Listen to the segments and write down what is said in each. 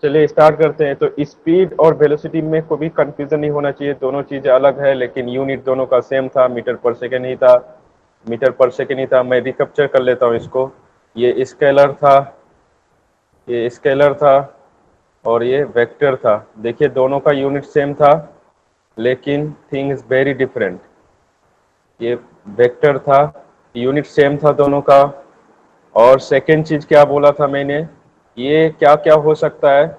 चलिए स्टार्ट करते हैं। तो स्पीड और वेलोसिटी में कोई भी कंफ्यूजन नहीं होना चाहिए, दोनों चीजें अलग है, लेकिन यूनिट दोनों का सेम था, मीटर पर सेकेंड ही था। मीटर पर सेकेंड ही था। मैं रिकैप्चर कर लेता हूँ इसको। ये स्केलर था, ये स्केलर था, और ये वेक्टर था। देखिए दोनों का यूनिट सेम था, लेकिन थिंग इज वेरी डिफरेंट। ये वेक्टर था, यूनिट सेम था दोनों का। और सेकेंड चीज क्या बोला था मैंने, ये क्या क्या हो सकता है,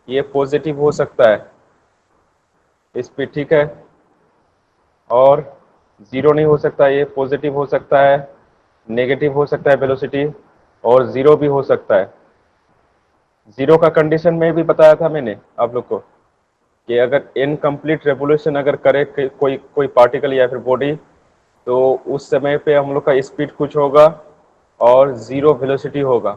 ये पॉजिटिव हो सकता है स्पीड, ठीक है, और जीरो नहीं हो सकता, ये पॉजिटिव हो सकता है, नेगेटिव हो सकता है वेलोसिटी, और जीरो भी हो सकता है। जीरो का कंडीशन में भी बताया था मैंने आप लोग को कि अगर इनकम्प्लीट रेवोल्यूशन अगर करे कोई कोई पार्टिकल या फिर बॉडी, तो उस समय पे हम लोग का स्पीड कुछ होगा और जीरो वेलोसिटी होगा।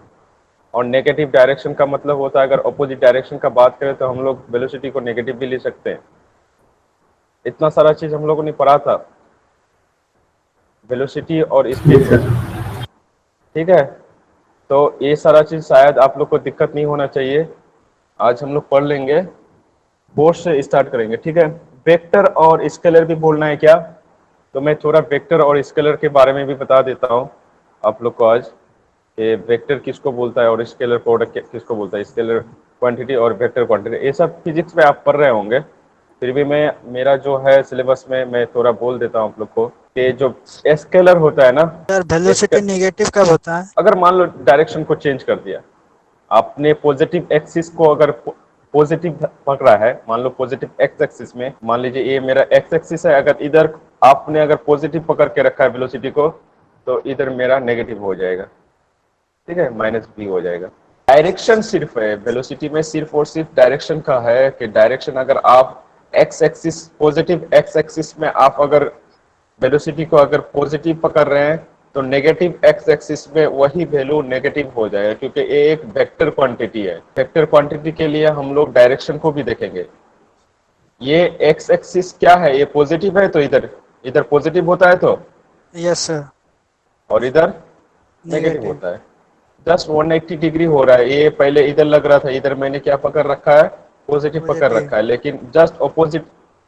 और नेगेटिव डायरेक्शन का मतलब होता है, अगर अपोजिट डायरेक्शन का बात करें तो हम लोग वेलोसिटी को नेगेटिव भी ले सकते हैं। इतना सारा चीज हम लोगों ने पढ़ा था, वेलोसिटी और जी स्पीड में, सर। ठीक है। तो ये सारा चीज शायद आप लोग को दिक्कत नहीं होना चाहिए, आज हम लोग पढ़ लेंगे। फोर्स से स्टार्ट करेंगे, ठीक है। वेक्टर और स्केलर भी बोलना है क्या, तो मैं थोड़ा वेक्टर और स्केलर के बारे में भी बता देता हूँ आप लोग को आज, कि वेक्टर किसको बोलता है और स्केलर प्रोडक्ट किसको बोलता है, स्केलर क्वांटिटी और वेक्टर क्वांटिटी। ये सब फिजिक्स में आप पढ़ रहे होंगे, फिर भी मैं मेरा जो है सिलेबस में मैं थोड़ा बोल देता हूँ आप लोग को कि जो स्केलर होता है ना, सर इसका वेलोसिटी नेगेटिव कब होता है? अगर मान लो डायरेक्शन को चेंज कर दिया आपने, पॉजिटिव एक्सिस को अगर पॉजिटिव पकड़ा है, मान लो पॉजिटिव एक्स एक्सिस में, मान लीजिए ये मेरा एक्स एक्सिस है, अगर इधर आपने अगर पॉजिटिव पकड़ के रखा है वेलोसिटी को, तो इधर मेरा नेगेटिव हो जाएगा, ठीक है, माइनस भी हो जाएगा। डायरेक्शन सिर्फ है वेलोसिटी में, सिर्फ और सिर्फ डायरेक्शन का है कि डायरेक्शन अगर आप x axis, positive x axis में आप अगर वेलोसिटी को अगर पॉजिटिव पकड़ रहे हैं, तो नेगेटिव एक्स एक्सिस में वही वैल्यू नेगेटिव हो जाएगा, क्योंकि ये एक वेक्टर क्वांटिटी है। वेक्टर क्वांटिटी के लिए हम लोग डायरेक्शन को भी देखेंगे। ये एक्स एक्सिस क्या है, ये पॉजिटिव है, तो इधर इधर पॉजिटिव होता है, तो यस सर। और इधर नेगेटिव नेगेटिव। होता है। जस्ट 180 डिग्री हो रहा है, ये पहले इधर लग रहा था, इधर मैंने क्या पकड़ रखा है, पॉजिटिव पकड़ पॉजिटिव। रखा है, लेकिन जस्ट अपोजिट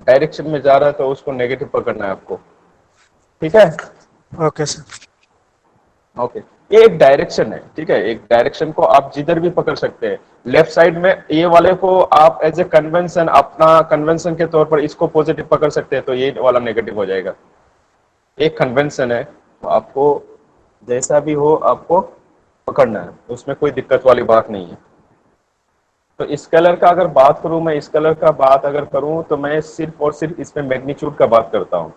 डायरेक्शन में जा रहा है, तो उसको नेगेटिव पकड़ना है आपको, ठीक है। Okay sir. ओके, ये एक डायरेक्शन है, ठीक है, एक डायरेक्शन को आप जिधर भी पकड़ सकते हैं। लेफ्ट साइड में ये वाले को आप एज ए कन्वेंशन, अपना कन्वेंशन के तौर पर इसको पॉजिटिव पकड़ सकते हैं, तो ये वाला नेगेटिव हो जाएगा। एक कन्वेंशन है, तो आपको जैसा भी हो आपको पकड़ना है, उसमें कोई दिक्कत वाली बात नहीं है। तो स्केलर का अगर बात करूं, मैं स्केलर का बात अगर करूं, तो मैं सिर्फ और सिर्फ इसमें मैग्नीट्यूड का बात करता हूं।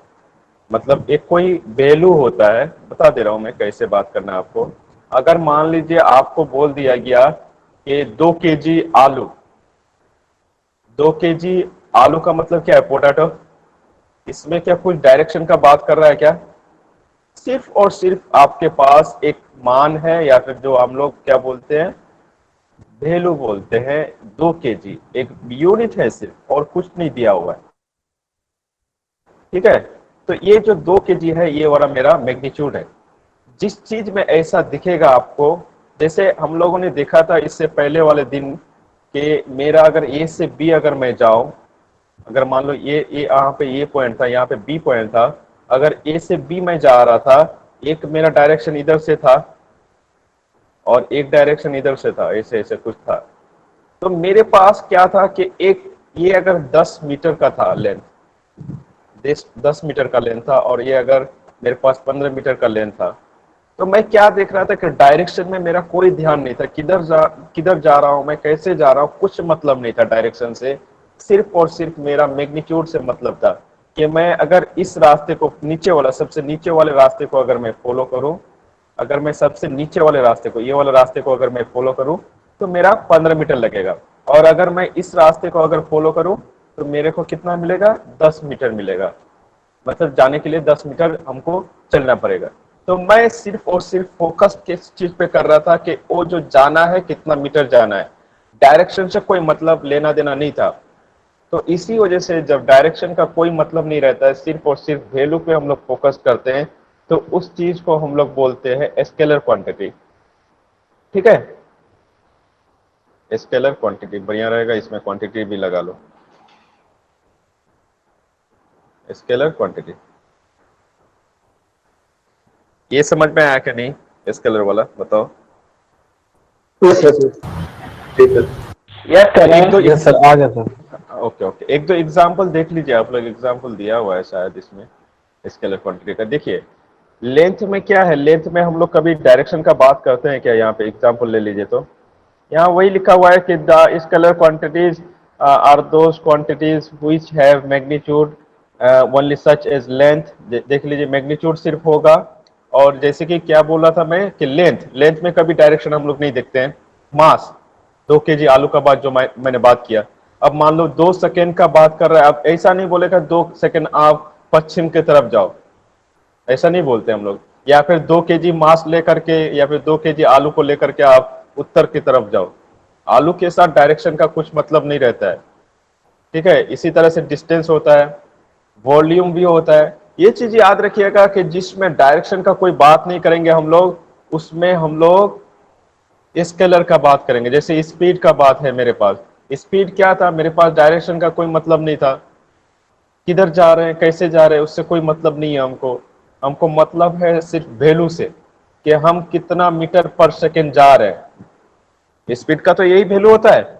मतलब एक कोई वैल्यू होता है, बता दे रहा हूं मैं कैसे बात करना है आपको। अगर मान लीजिए आपको बोल दिया गया कि 2 kg आलू, 2 kg आलू का मतलब क्या है, पोटैटो। इसमें क्या कुछ डायरेक्शन का बात कर रहा है क्या, सिर्फ और सिर्फ आपके पास एक मान है, या फिर जो हम लोग क्या बोलते हैं, वैल्यू बोलते हैं। 2 kg एक यूनिट है सिर्फ, और कुछ नहीं दिया हुआ है, ठीक है। तो ये जो 2 kg है, ये वाला मेरा मैग्नीट्यूड है। जिस चीज में ऐसा दिखेगा आपको, जैसे हम लोगों ने देखा था इससे पहले वाले दिन कि मेरा अगर ए से बी अगर मैं जाऊं, अगर मान लो ये यहाँ पे ये पॉइंट था, यहाँ पे बी पॉइंट था, अगर ए से बी मैं जा रहा था, एक मेरा डायरेक्शन इधर से था और एक डायरेक्शन इधर से था, ऐसे ऐसे कुछ था। तो मेरे पास क्या था कि एक, ये अगर 10 मीटर का था लेंथ, 10 मीटर का लेंथ था, और ये अगर मेरे पास 15 मीटर का लेंथ था, तो मैं क्या देख रहा था कि डायरेक्शन में मेरा कोई ध्यान नहीं था, किधर जा रहा हूं मैं, कैसे जा रहा हूं, कुछ मतलब नहीं था डायरेक्शन से। सिर्फ और सिर्फ मेरा मैग्नीट्यूड से मतलब था कि मैं अगर इस रास्ते को, नीचे वाला, सबसे नीचे वाले रास्ते को अगर मैं फॉलो करूं, अगर मैं सबसे नीचे वाले रास्ते को, ये वाले रास्ते को अगर मैं फॉलो करूं, तो मेरा 15 मीटर लगेगा। और अगर मैं इस रास्ते को अगर फॉलो करूं, तो मेरे को कितना मिलेगा, 10 मीटर मिलेगा। मतलब जाने के लिए 10 मीटर हमको चलना पड़ेगा। तो मैं सिर्फ और सिर्फ फोकस किस चीज पे कर रहा था कि वो जो जाना है, कितना मीटर जाना है, डायरेक्शन से कोई मतलब लेना देना नहीं था। तो इसी वजह से जब डायरेक्शन का कोई मतलब नहीं रहता है, सिर्फ और सिर्फ वैल्यू पे हम लोग फोकस करते हैं, तो उस चीज को हम लोग बोलते हैं स्केलर क्वांटिटी, ठीक है। स्केलर क्वांटिटी बढ़िया रहेगा, इसमें क्वांटिटी भी लगा लो, स्केलर क्वांटिटी। ये समझ में आया कि नहीं स्केलर वाला, बताओ। यस सर, ठीक है। यस सर, एक दो यस सर, आ गया सर। ओके ओके, एक दो एग्जांपल देख लीजिए आप लोग, एग्जांपल दिया हुआ है शायद इसमें स्केलर क्वांटिटी का। देखिए लेंथ में क्या है, लेंथ में हम लोग कभी डायरेक्शन का बात करते हैं क्या? यहाँ पे एग्जांपल ले लीजिए तो यहाँ वही लिखा हुआ है कि the scalar quantities are those quantities which have magnitude only such as length. देख लीजिए मैग्नीट्यूड सिर्फ होगा, और जैसे कि क्या बोला था मैं कि लेंथ, लेंथ में कभी डायरेक्शन हम लोग नहीं देखते हैं। मास 2 kg आलू का बात जो मैंने बात किया, अब मान लो 2 सेकेंड का बात कर रहा है, अब ऐसा नहीं बोलेगा 2 सेकेंड आप पश्चिम की तरफ जाओ, ऐसा नहीं बोलते हम लोग। या फिर 2 kg मांस लेकर के, या फिर 2 kg आलू को लेकर के आप उत्तर की तरफ जाओ। आलू के साथ डायरेक्शन का कुछ मतलब नहीं रहता है, ठीक है। इसी तरह से डिस्टेंस होता है, वॉल्यूम भी होता है। ये चीज याद रखिएगा कि जिसमें डायरेक्शन का कोई बात नहीं करेंगे हम लोग, उसमें हम लोग स्केलर का बात करेंगे। जैसे स्पीड का बात है मेरे पास, स्पीड क्या था, मेरे पास डायरेक्शन का कोई मतलब नहीं था, किधर जा रहे हैं कैसे जा रहे हैं उससे कोई मतलब नहीं है हमको। हमको मतलब है सिर्फ वैल्यू से, कि हम कितना मीटर पर सेकेंड जा रहे हैं। स्पीड का तो यही वैल्यू होता है।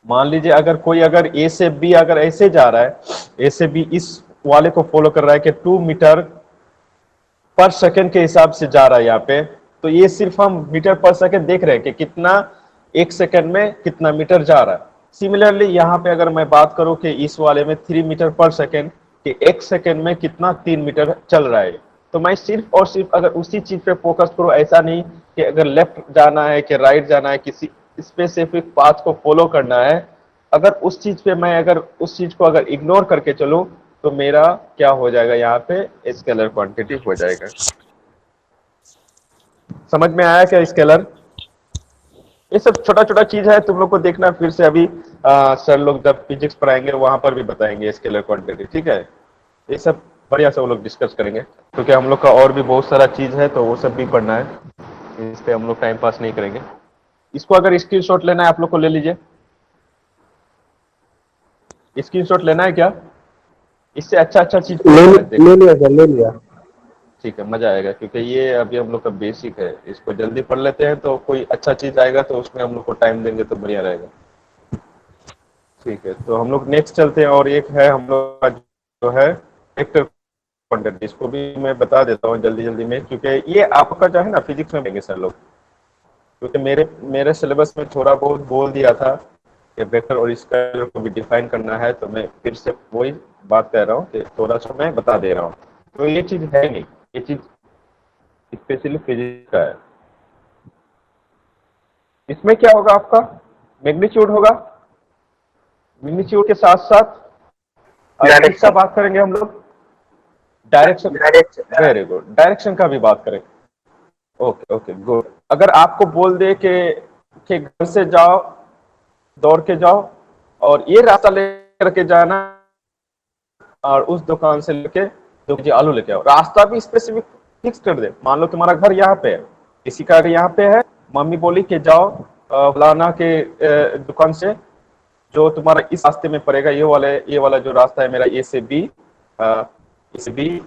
मान लीजिए अगर कोई अगर ए से बी अगर ऐसे जा रहा है, ए से बी इस वाले को फॉलो कर रहा है कि 2 मीटर पर सेकेंड के हिसाब से जा रहा है यहाँ पे, तो ये सिर्फ हम मीटर पर सेकेंड देख रहे हैं कि कितना 1 सेकेंड में कितना मीटर जा रहा है। सिमिलरली यहाँ पे अगर मैं बात करूं कि इस वाले में 3 मीटर पर सेकेंड, कि 1 सेकेंड में कितना 3 मीटर चल रहा है, तो मैं सिर्फ और सिर्फ अगर उसी चीज पे फोकस करूं, ऐसा नहीं कि अगर लेफ्ट जाना है कि राइट जाना है, किसी स्पेसिफिक पाथ को फॉलो करना है, अगर उस चीज पे मैं अगर उस चीज को अगर इग्नोर करके चलूं, तो मेरा क्या हो जाएगा, यहाँ पे स्केलर क्वांटिटी हो जाएगा। समझ में आया क्या स्केलर? ये सब छोटा छोटा चीज है, तुम लोग को देखना फिर से अभी सर लोग जब फिजिक्स पढ़ाएंगे वहां पर भी बताएंगे स्केलर क्वांटिटी, ठीक है। ये सब बढ़िया से वो लोग डिस्कस करेंगे, क्योंकि हम लोग का और भी बहुत सारा चीज है तो वो सब भी पढ़ना है, इस पे हम लोग टाइम पास नहीं करेंगे। इसको अगर स्क्रीनशॉट लेना है आप लोग को ले लीजिए, स्क्रीनशॉट लेना है क्या? इससे अच्छा अच्छा चीज ले लिया सर, ले लिया। ठीक है, मजा आएगा, क्योंकि ये अभी हम लोग का बेसिक है, इसको जल्दी पढ़ लेते हैं तो कोई अच्छा चीज आएगा तो उसमें हम लोग को टाइम देंगे तो बढ़िया रहेगा। ठीक है, तो हम लोग नेक्स्ट चलते हैं, और एक है हम लोग का जो है वेक्टर क्वांटिटी, इसको भी मैं बता देता हूँ जल्दी जल्दी में, क्योंकि ये आपका जो है ना फिजिक्स में देंगे सर लोग, क्योंकि मेरे सिलेबस में थोड़ा बहुत बोल दिया था कि वेक्टर और स्केलर को भी डिफाइन करना है, तो मैं फिर से वही बात कर रहा हूँ कि थोड़ा सा मैं बता दे रहा हूँ। तो ये चीज है नहीं, ये चीज स्पेशली फिजिक्स का है। इसमें क्या होगा, आपका मैग्नीट्यूड होगा, मैग्नीट्यूड के साथ साथ किसका बात करेंगे हम लोग, डायरेक्शन। वेरी गुड, डायरेक्शन का भी बात करेंगे। Okay okay good. अगर आपको बोल दे कि घर से जाओ, दौड़ के जाओ और ये रास्ता लेकर के जाना, और उस दुकान से लेके 2 kg आलू लेके आओ, रास्ता भी स्पेसिफिक फिक्स कर दे। मान लो तुम्हारा घर यहाँ पे है, किसी का घर यहाँ पे है, मम्मी बोली कि जाओ फलाना के दुकान से, जो तुम्हारा इस रास्ते में पड़ेगा, ये वाला जो रास्ता है मेरा, ए से बी, ए से बी,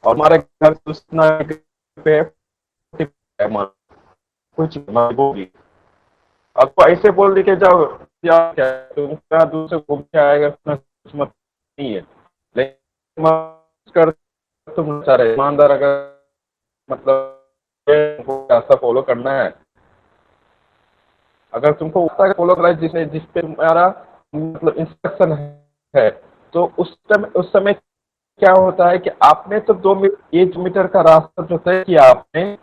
और हमारे घर पे कुछ बोली, आपको ऐसे बोल दी कि जाओ, क्या तुम दूर से घूम के आएगा, कुछ मत नहीं है, लेकिन कर तुम सारे ईमानदार, अगर मतलब रास्ता फॉलो करना है, अगर तुमको रास्ता फॉलो करना है जिस पे तुम्हारा मतलब इंस्ट्रक्शन है, तो उस समय क्या होता है कि आपने तो 1 मीटर का रास्ता जो तय किया आपने,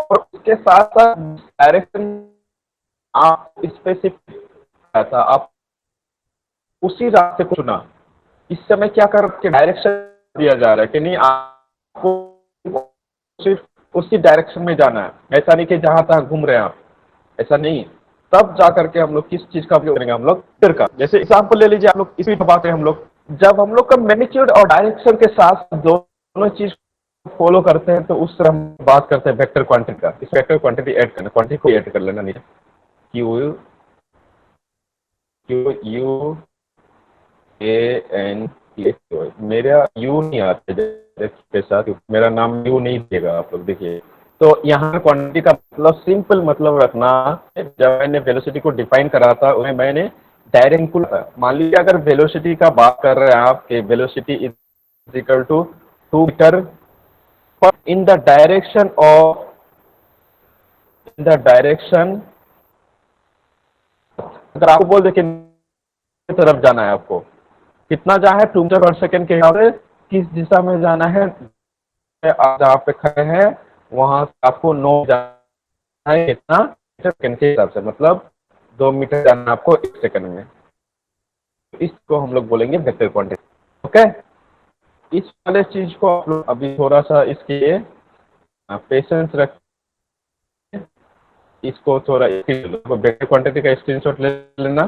और उसके साथ साथ डायरेक्शन आप स्पेसिफिक था, आप उसी रास्ते को चुना। इस समय क्या कर के डायरेक्शन दिया जा रहा है कि नहीं, आपको सिर्फ उसी डायरेक्शन में जाना है, ऐसा नहीं कि जहां तक घूम रहे हैं आप, ऐसा नहीं। तब जा करके हम लोग किस चीज का उपयोग करेंगे, हम लोग फिर का, जैसे एग्जाम्पल ले लीजिए आप लोग, इसी बात है हम लोग, जब हम लोग का मैग्नीट्यूड और डायरेक्शन के साथ दोनों चीज फॉलो करते हैं, तो उस तरह हम बात करते हैं वेक्टर क्वांटिटी का। इस वेक्टर क्वांटिटी ऐड करना, क्वांटिटी को ऐड कर लेना नहीं, Q Q U A N T, मेरा यू नहीं आता के साथ, मेरा नाम यू नहीं देगा आप लोग देखिए। तो यहाँ क्वांटिटी का मतलब सिंपल मतलब रखना, जब मैंने वेलोसिटी को डिफाइन करा था उसमें मैंने डायरेक्ट, मान लीजिए अगर वेलोसिटी का बात कर रहे हैं आप कि velocity is equal to 2 metre in the direction of, in the direction, अगर आपको बोल दे कि तरफ जाना है, आपको कितना जाना है 2 मीटर/सेकंड के हिसाब से किस दिशा में जाना है, आप जहाँ पे खड़े हैं वहां से आपको 9 जाना है, कितना मीटर सेकंड के हिसाब से, मतलब 2 मीटर जाना है आपको 1 सेकंड में। इसको हम लोग बोलेंगे वेक्टर क्वांटिटी। ओके, इस वाले चीज को आप लोग अभी थोड़ा सा इसके लिए पेशेंस रख, इसको थोड़ा वेक्टर क्वांटिटी का स्क्रीनशॉट ले लेना।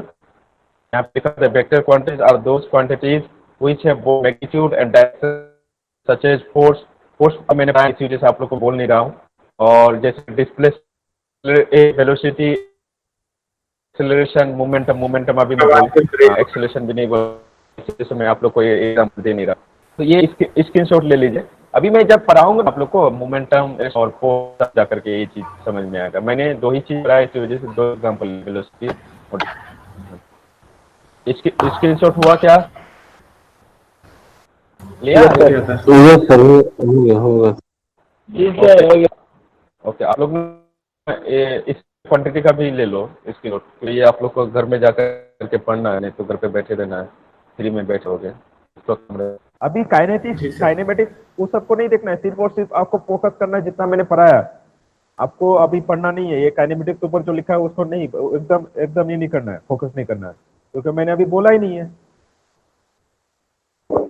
यहाँ पे लिखा है vector quantities are those quantities which have both magnitude and direction such as force. Force मैंने मैग्नीट्यूड जैसे आप लोग को बोल नहीं रहा हूँ, और जैसे displacement, velocity, acceleration, momentum, momentum अभी मैं एक्सेलरेशन भी नहीं बोल, जैसे मैं आप लोग को ये एग्जांपल दे नहीं रहा। तो ये स्क्रीनशॉट ले लीजिए। अभी मैं जब पढ़ाऊंगा आप लोग को मोमेंटम और फोर्स जाकर के ये चीज समझ में आएगा। मैंने 2 ही चीज पढ़ाया, इसी वजह से 2 एग्जांपल, वेलोसिटी और स्क्रीनशॉट हुआ क्या लिया? यस सर, होगा। ओके, आप लोग इस क्वांटिटी का भी ले लो इसकी नोट, तो ये आप लोग को घर में जाकर करके पढ़ना है, नहीं तो घर पे बैठे रहना है, फ्री में बैठोगे तो। अभी काइनेटिक्स, काइनेमेटिक्स वो सबको नहीं देखना है, सिर्फ और सिर्फ आपको फोकस करना है जितना मैंने पढ़ाया। आपको अभी पढ़ना नहीं है, ये काइनेमेटिक्स के ऊपर जो लिखा है उसको नहीं, एकदम एकदम ये नहीं करना है, फोकस नहीं करना है, क्योंकि मैंने अभी बोला ही नहीं है।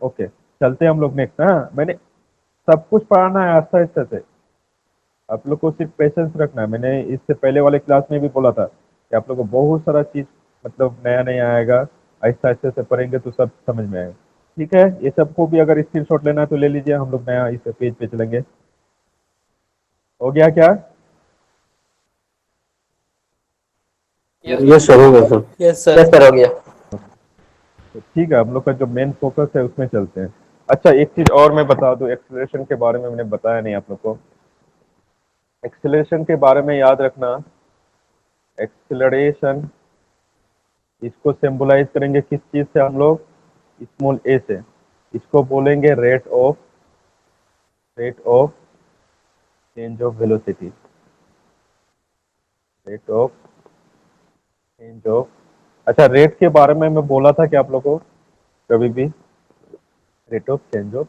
ओके, चलते हैं हम लोग नेक्स्ट। हाँ, मैंने सब कुछ पढ़ाना है आस्ते आस्ते से, आप लोग को सिर्फ पेशेंस रखना है। मैंने इससे पहले वाले क्लास में भी बोला था कि आप लोग को बहुत सारा चीज मतलब नया नया आएगा, आहिस्ता आहिस्ता से पढ़ेंगे तो सब समझ में आएगा। ठीक है, ये सबको भी अगर स्क्रीनशॉट लेना है तो ले लीजिए, हम लोग नया इस पेज पे चलेंगे। हो गया क्या? यस सर, होगा सर। यस सर हो गया। तो ठीक है, हम लोग का जो मेन फोकस है उसमें चलते हैं। अच्छा, एक चीज और मैं बता दूं, एक्सेलरेशन के बारे में मैंने बताया नहीं आप लोग को। एक्सेलरेशन के बारे में याद रखना, एक्सेलरेशन इसको सिंबलाइज करेंगे किस चीज से हम लोग, स्मॉल ए से। इसको बोलेंगे rate of change of velocity, rate of change of. अच्छा, रेट के बारे में मैं बोला था कि आप लोग को कभी भी rate of change of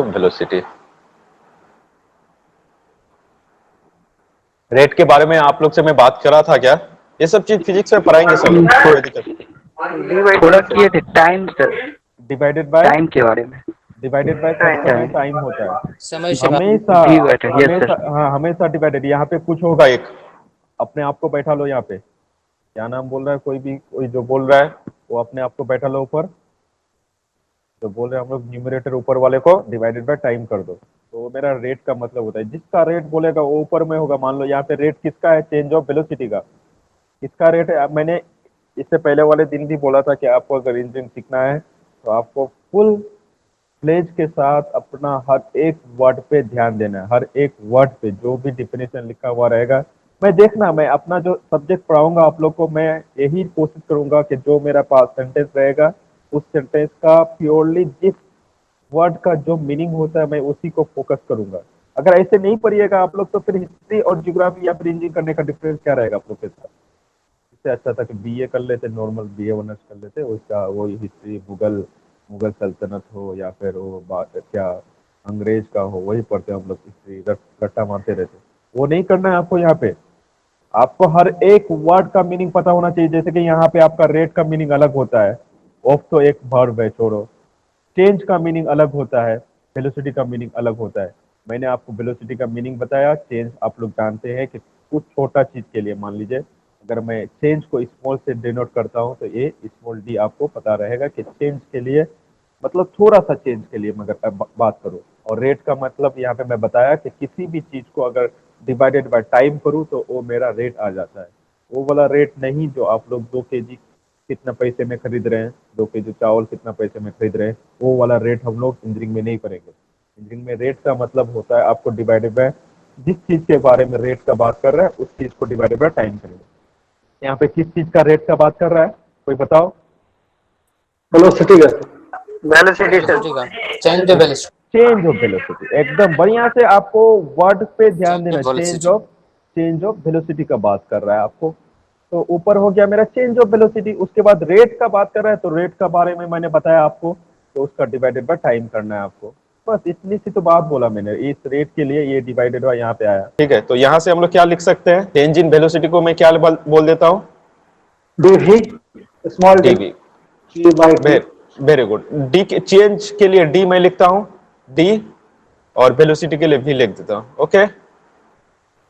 velocity, rate के बारे में आप लोग से मैं बात करा था क्या? ये सब चीज फिजिक्स में पढ़ाएंगे सब लोग, कोई दिक्कत। थोड़ा किए थे time sir, divided by, time के बारे में। डिवाइडेड बाय समय टाइम होता है समय हमेशा, यस सर। हाँ हमेशा डिवाइडेड। यहाँ पे कुछ होगा, एक अपने आप को बैठा लो यहाँ पे, क्या नाम बोल रहा है कोई भी, कोई जो बोल रहा है वो अपने आप को बैठा लो ऊपर, जो बोल रहे हैं हम लोग न्यूमरेटर ऊपर वाले को डिवाइडेड बाय टाइम कर दो, तो वो मेरा रेट का मतलब होता है। जिसका रेट बोलेगा वो ऊपर में होगा। मान लो यहाँ पे रेट किसका है, चेंज ऑफ वेलोसिटी का, किसका रेट है। अब मैंने इससे पहले वाले दिन भी बोला था कि आपको अगर इंजीनियरिंग सीखना है तो आपको फुल फ्लेज के साथ अपना हर एक वर्ड पे ध्यान देना है, हर एक वर्ड पे जो भी डिफिनेशन लिखा हुआ रहेगा। मैं देखना, मैं अपना जो सब्जेक्ट पढ़ाऊंगा आप लोग को, मैं यही कोशिश करूंगा कि जो मेरा पास सेंटेंस रहेगा उस सेंटेंस का प्योरली जिस वर्ड का जो मीनिंग होता है मैं उसी को फोकस करूंगा। अगर ऐसे नहीं पढ़िएगा आप लोग तो फिर हिस्ट्री और ज्योग्राफी या फिर इंजीनियरिंग करने का डिफरेंस क्या रहेगा आप लोग के साथ। इससे अच्छा था कि बीए कर लेते, नॉर्मल बीए ऑनर्स कर लेते, उसका वही हिस्ट्री, मुगल सल्तनत हो या फिर वो बात क्या अंग्रेज का हो, वही पढ़ते हम लोग, हिस्ट्री रट्टा मारते रहते। वो नहीं करना है आपको। यहाँ पे आपको हर एक वर्ड का मीनिंग पता होना चाहिए। जैसे कि यहाँ पे आपका रेट का मीनिंग अलग होता है, ऑफ तो एक वर्ब है छोड़ो, चेंज का मीनिंग अलग होता है, वेलोसिटी का मीनिंग अलग होता है। मैंने आपको वेलोसिटी का मीनिंग बताया, चेंज आप लोग जानते हैं कि कुछ छोटा चीज के लिए, मान लीजिए अगर मैं चेंज को स्मॉल से डिनोट करता हूं तो ये स्मॉल डी आपको पता रहेगा कि चेंज के लिए मतलब थोड़ा सा चेंज के लिए मगर बात करूं। और रेट का मतलब यहाँ पे मैं बताया कि किसी भी चीज को अगर डिवाइडेड बाय टाइम करूँ तो वो मेरा रेट आ जाता है। वो वाला रेट नहीं जो आप लोग 2 kg कितना पैसे में खरीद रहे हैं, 2 kg चावल कितना पैसे में खरीद रहे हैं, वो वाला रेट हम लोग इंजीनियरिंग में नहीं करेंगे। इंजीनियरिंग में रेट का मतलब होता है आपको डिवाइडेड बाय जिस चीज के बारे में रेट का बात कर रहा है उस चीज को डिवाइडेड बाय टाइम करेंगे। यहाँ पे किस चीज का रेट का बात कर रहा है, कोई बताओ? वेलोसिटी का। Velocity sir. वेलोसिटी का change of velocity. Change of velocity, एकदम बढ़िया से आपको वर्ड पे ध्यान देना। चेंज ऑफ वेलोसिटी का बात कर रहा है आपको। तो ऊपर हो गया मेरा चेंज ऑफ वेलोसिटी, उसके बाद रेट का बात कर रहा है तो रेट का बारे में मैंने बताया आपको, तो उसका डिवाइडेड बाय टाइम करना है आपको। बस इतनी सी तो बात बोला मैंने, इस रेट के लिए ये डिवाइडेड बाय यहाँ पे आया। ठीक है, तो यहाँ से हम लोग क्या लिख सकते हैं? चेंज इन वेलोसिटी को मैं क्या बोल देता हूँ? DV, small DV. D by very good. D के चेंज के लिए डी मैं लिखता हूँ डी, और वेलोसिटी के लिए भी लिख देता हूँ। ओके।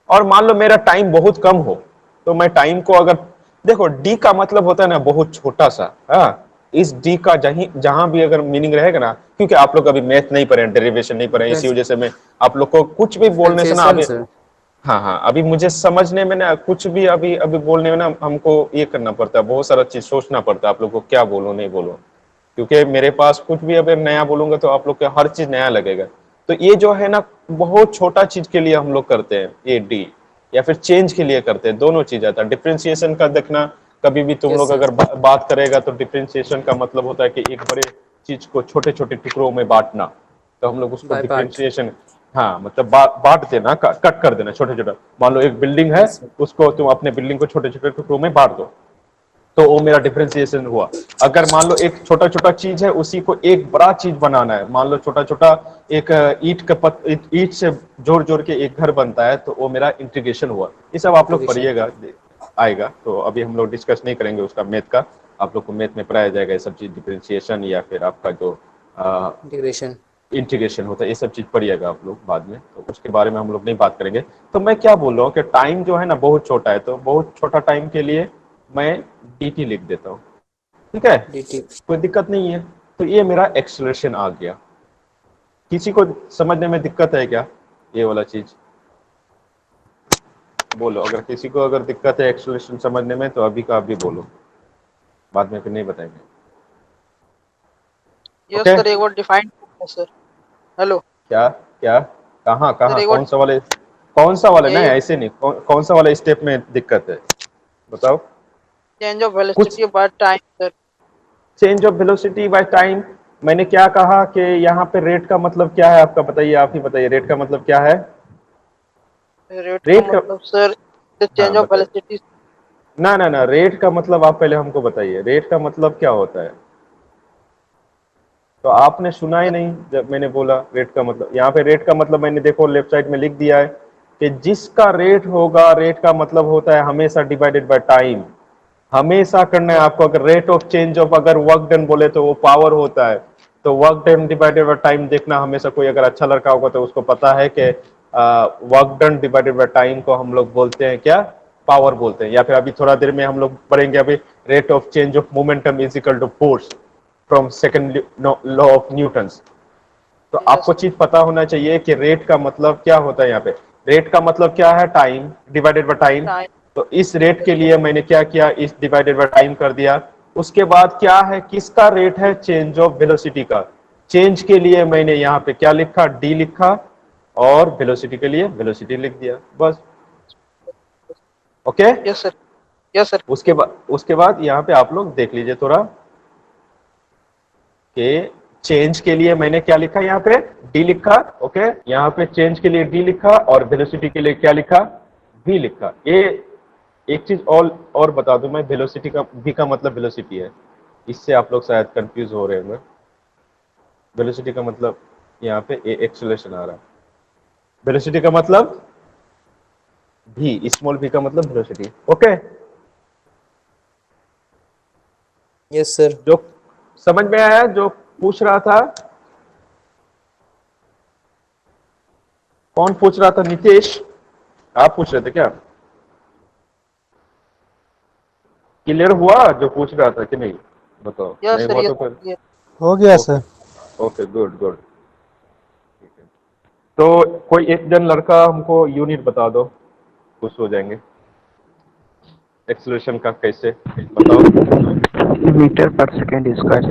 और मान लो मेरा टाइम बहुत कम हो तो मैं टाइम को अगर देखो, डी का मतलब होता है ना बहुत छोटा सा। हाँ, इस डी का जहां भी अगर मीनिंग रहेगा ना, क्योंकि आप लोग अभी मैथ नहीं पढ़े, डेरिवेशन नहीं पढ़े, इसी वजह से मैं आप लोग को कुछ भी बोलने से ना अभी, हाँ अभी मुझे समझने में ना कुछ भी अभी बोलने में ना हमको ये करना पड़ता है, बहुत सारा चीज सोचना पड़ता है आप लोग को क्या बोलो नहीं बोलो, क्योंकि मेरे पास कुछ भी अगर नया बोलूंगा तो आप लोग को हर चीज नया लगेगा। तो ये जो है ना बहुत छोटा चीज के लिए हम लोग करते हैं ये डी, या फिर चेंज के लिए करते हैं, दोनों चीज आता है। डिफरेंशिएशन का देखना, कभी भी तुम लोग अगर बात करेगा तो डिफरेंशिएशन का मतलब होता है कि एक बड़े चीज को छोटे छोटे टुकड़ों में बांटना, तो हम लोग उसको डिफरेंशिएशन, हाँ मतलब बांट देना, कट कर देना छोटे छोटे। मान लो एक बिल्डिंग है, उसको तुम अपने बिल्डिंग को छोटे छोटे टुकड़ों में बांट दो, तो वो मेरा डिफरेंशिएशन हुआ। अगर मान लो एक छोटा छोटा चीज है उसी को एक बड़ा चीज बनाना है, मान लो छोटा छोटा एक ईट से जोड़ जोड़ के एक घर बनता है, तो वो मेरा इंटीग्रेशन हुआ। ये सब आप लोग पढ़िएगा, आएगा, तो अभी हम लोग डिस्कस नहीं करेंगे उसका मैथ का, आप लोग को मैथ में पढ़ाया जाएगा ये सब चीज, डिफरेंशिएशन या फिर आपका जो इंटीग्रेशन होता है, ये सब चीज पढ़िएगा आप लोग बाद में, तो उसके बारे में हम लोग नहीं बात करेंगे। तो मैं क्या बोल रहा हूँ कि टाइम जो है ना बहुत छोटा है, तो बहुत छोटा टाइम के लिए मैं dt लिख देता हूँ। ठीक है, कोई दिक्कत नहीं है। तो ये मेरा एक्सेलरेशन आ गया। किसी को समझने में दिक्कत है क्या ये वाला चीज? बोलो, अगर किसी को अगर दिक्कत है एक्सेलरेशन समझने में तो अभी का अभी बोलो, बाद में फिर नहीं बताएंगे। यस सर, एक बार डिफाइन सर। हेलो, क्या क्या कहाँ कौन सा वाला नहीं, ऐसे नहीं, कौन सा वाला स्टेप में दिक्कत है बताओ? Change of velocity by time sir. Change of velocity by time, मैंने क्या कहा कि यहाँ पे रेट का मतलब क्या है आपका, बताइए, आप ही बताइए, रेट का मतलब क्या है? रेट का मतलब सर चेंज ऑफ वेलोसिटी। ना रेट का मतलब आप पहले हमको बताइए, रेट का मतलब क्या होता है? तो आपने सुना ही नहीं जब मैंने बोला रेट का मतलब। यहाँ पे रेट का मतलब मैंने देखो लेफ्ट साइड में लिख दिया है कि जिसका रेट होगा, रेट का मतलब होता है हमेशा डिवाइडेड बाय टाइम, हमेशा करना है आपको। अगर रेट ऑफ चेंज ऑफ अगर वर्क डन बोले तो वो पावर होता है, तो work done divided by time देखना हमेशा। कोई अगर अच्छा लड़का होगा तो उसको पता है कि work done divided by time को हम लोग बोलते हैं क्या? पावर बोलते हैं। या फिर अभी थोड़ा देर में हम लोग पढ़ेंगे अभी, rate of change of momentum is equal to force from second law of Newton's. तो आपको चीज पता होना चाहिए कि रेट का मतलब क्या होता है। यहाँ पे रेट का मतलब क्या है? Time divided by time. तो इस रेट के लिए मैंने क्या किया, इस डिवाइडेड बाय टाइम कर दिया। उसके बाद क्या है, किसका रेट है? चेंज ऑफ वेलोसिटी का। चेंज के लिए मैंने यहाँ पे क्या लिखा? डी लिखा, और वेलोसिटी के लिए वेलोसिटी लिख दिया, बस। Okay, yes sir, yes sir. उसके बाद यहाँ पे आप लोग देख लीजिए थोड़ा कि चेंज के लिए मैंने क्या लिखा, यहाँ पे डी लिखा। ओके, यहाँ पे चेंज के लिए डी लिखा, और वेलोसिटी के लिए क्या लिखा? वी लिखा। ये एक चीज और बता दूं मैं, वेलोसिटी का वी का मतलब वेलोसिटी है, इससे आप लोग शायद कंफ्यूज हो रहे होंगे। वेलोसिटी का मतलब यहाँ पे एक्सेलरेशन आ रहा है, वेलोसिटी का मतलब भी, स्मॉल v का मतलब वेलोसिटी। Okay, yes sir. जो समझ में आया, जो पूछ रहा था? कौन पूछ रहा था? नितेश, आप पूछ रहे थे क्या? क्लियर हुआ जो पूछ रहा था कि नहीं? बताओ। यस नहीं सर, हुआ तो फिर हो गया सर। ओके, गुड गुड, ठीक है। तो कोई एक जन लड़का हमको यूनिट बता दो, खुश हो जाएंगे। एक्सेलरेशन का कैसे बताओ। मीटर पर second square.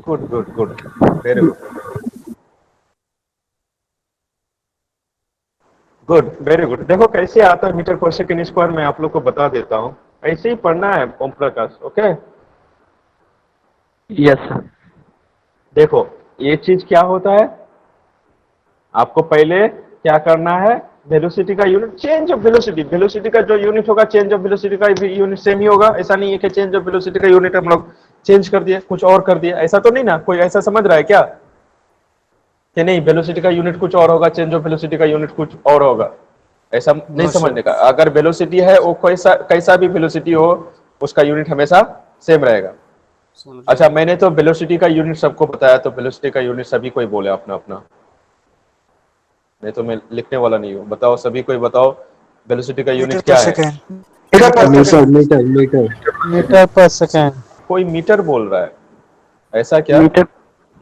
Good good good, very good good, very good. देखो कैसे आता है मीटर पर सेकेंड स्क्वायर, मैं आप लोग को बता देता हूँ। ऐसे ही पढ़ना है Om Prakash, okay. Yes sir. देखो ये चीज क्या होता है, आपको पहले क्या करना है, वेलोसिटी का unit, change of velocity, velocity का जो यूनिट होगा चेंज ऑफ वेलोसिटी का भी यूनिट सेम ही होगा। ऐसा नहीं है कि चेंज ऑफ वेलोसिटी का यूनिट हम लोग चेंज कर दिए, कुछ और कर दिया, ऐसा तो नहीं ना। कोई ऐसा समझ रहा है क्या कि नहीं वेलोसिटी का यूनिट कुछ और होगा, चेंज ऑफ वेलोसिटी का यूनिट कुछ और होगा? ऐसा नहीं समझने का। अगर वेलोसिटी है वो कैसा कैसा भी वेलोसिटी हो, उसका यूनिट हमेशा सेम रहेगा। अच्छा, मैंने तो वेलोसिटी का यूनिट सबको बताया, तो वेलोसिटी का यूनिट सभी कोई बोले अपना अपना, नहीं तो मैं लिखने वाला नहीं हूँ। बताओ सभी कोई बताओ, वेलोसिटी का यूनिट मीटर पर क्या है? Second. Metre metre metre metre पर सेकेंड। कोई मीटर बोल रहा है, ऐसा क्या? मीटर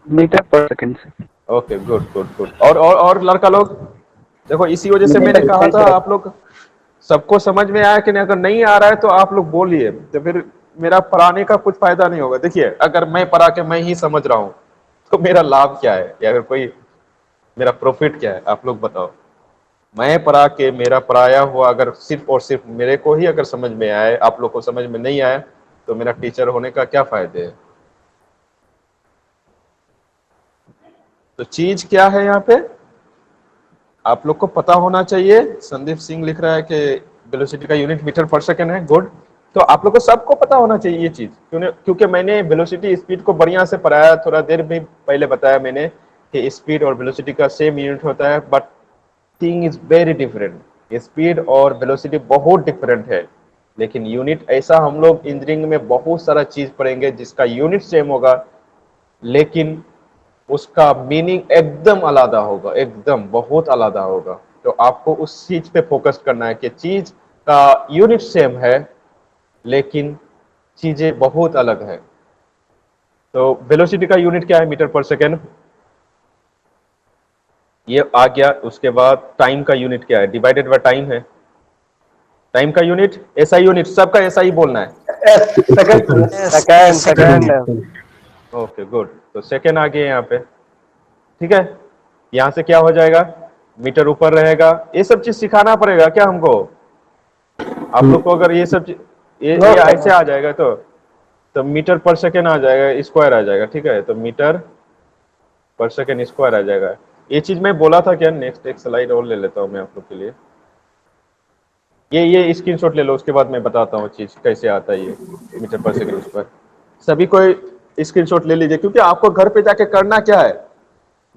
मीटर पर सेकेंड से। Okay good good good. और लड़का लोग देखो, इसी वजह से मैंने कहा था आप लोग सबको समझ में आया कि नहीं। अगर नहीं आ रहा है तो आप लोग बोलिए, तो फिर मेरा पढ़ाने का कुछ फायदा नहीं होगा। देखिए अगर मैं पढ़ा के मैं ही समझ रहा हूँ तो मेरा लाभ क्या है, या फिर कोई मेरा प्रॉफिट क्या है, आप लोग बताओ। मैं पढ़ा के मेरा पढ़ाया हुआ अगर सिर्फ और सिर्फ मेरे को ही अगर समझ में आए, आप लोग को समझ में नहीं आए, तो मेरा टीचर होने का क्या फायदे है? तो चीज क्या है यहाँ पे, आप लोग को पता होना चाहिए। संदीप सिंह लिख रहा है कि वेलोसिटी का यूनिट मीटर पर सेकेंड है, गुड। तो आप लोग को सबको पता होना चाहिए ये चीज, क्योंकि मैंने वेलोसिटी स्पीड को बढ़िया से पढ़ाया, थोड़ा देर भी पहले बताया मैंने कि स्पीड और वेलोसिटी का सेम यूनिट होता है, but thing is very different. Speed और वेलोसिटी बहुत डिफरेंट है, लेकिन यूनिट ऐसा हम लोग इंजीनियरिंग में बहुत सारा चीज पढ़ेंगे जिसका यूनिट सेम होगा, लेकिन उसका मीनिंग एकदम अलग होगा, एकदम बहुत अलग होगा। तो आपको उस चीज पे फोकस करना है कि चीज का यूनिट सेम है लेकिन चीजें बहुत अलग है। तो वेलोसिटी का यूनिट क्या है? मीटर पर सेकेंड, ये आ गया। उसके बाद टाइम का यूनिट क्या है? डिवाइडेड बाय टाइम है। टाइम का यूनिट ऐसा यूनिट, सबका ऐसा ही बोलना है। Second second second. Okay good. तो सेकेंड आ गया यहाँ पे, ठीक है। यहाँ से क्या हो जाएगा, मीटर ऊपर रहेगा। ये सब चीज सिखाना पड़ेगा क्या हमको? आप लोग को अगर ये सब चीज ये ऐसे आ जाएगा तो मीटर पर सेकेंड आ जाएगा, स्क्वायर आ जाएगा, ठीक है। तो मीटर पर सेकेंड स्क्वायर आ जाएगा। ये चीज मैं बोला था क्या? नेक्स्ट एक स्लाइड और ले लेता हूँ मैं आप लोग के लिए। ये स्क्रीनशॉट ले लो, उसके बाद मैं बताता हूँ चीज कैसे आता है ये मीटर पर सेकेंड स्क्वायर। सभी कोई स्क्रीनशॉट ले लीजिए, क्योंकि आपको घर पे जाके करना क्या है।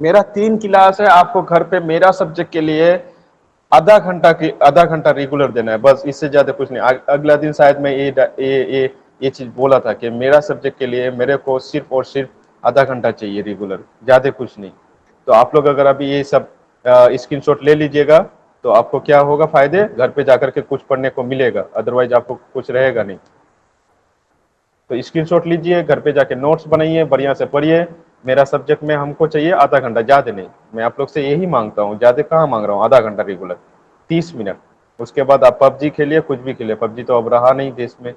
मेरा 3 क्लास है, आपको घर पे मेरा सब्जेक्ट के लिए आधा घंटा रेगुलर देना है, बस, इससे ज्यादा कुछ नहीं। अगला दिन शायद मैं ये चीज बोला था कि मेरा सब्जेक्ट के लिए मेरे को सिर्फ और सिर्फ आधा घंटा चाहिए रेगुलर, ज्यादा कुछ नहीं। तो आप लोग अगर अभी ये सब स्क्रीनशॉट ले लीजिएगा तो आपको क्या होगा फायदे, घर पे जाकर के कुछ पढ़ने को मिलेगा, अदरवाइज आपको कुछ रहेगा नहीं। तो स्क्रीनशॉट लीजिए, घर पे जाके नोट्स बनाइए, बढ़िया से पढ़िए। मेरा सब्जेक्ट में हमको चाहिए आधा घंटा, ज्यादा नहीं। मैं आप लोग से यही मांगता हूँ, ज्यादा कहाँ मांग रहा हूँ, आधा घंटा रेगुलर, 30 मिनट। उसके बाद आप पबजी खेलिए, कुछ भी खेलिए। पबजी तो अब रहा नहीं देश में।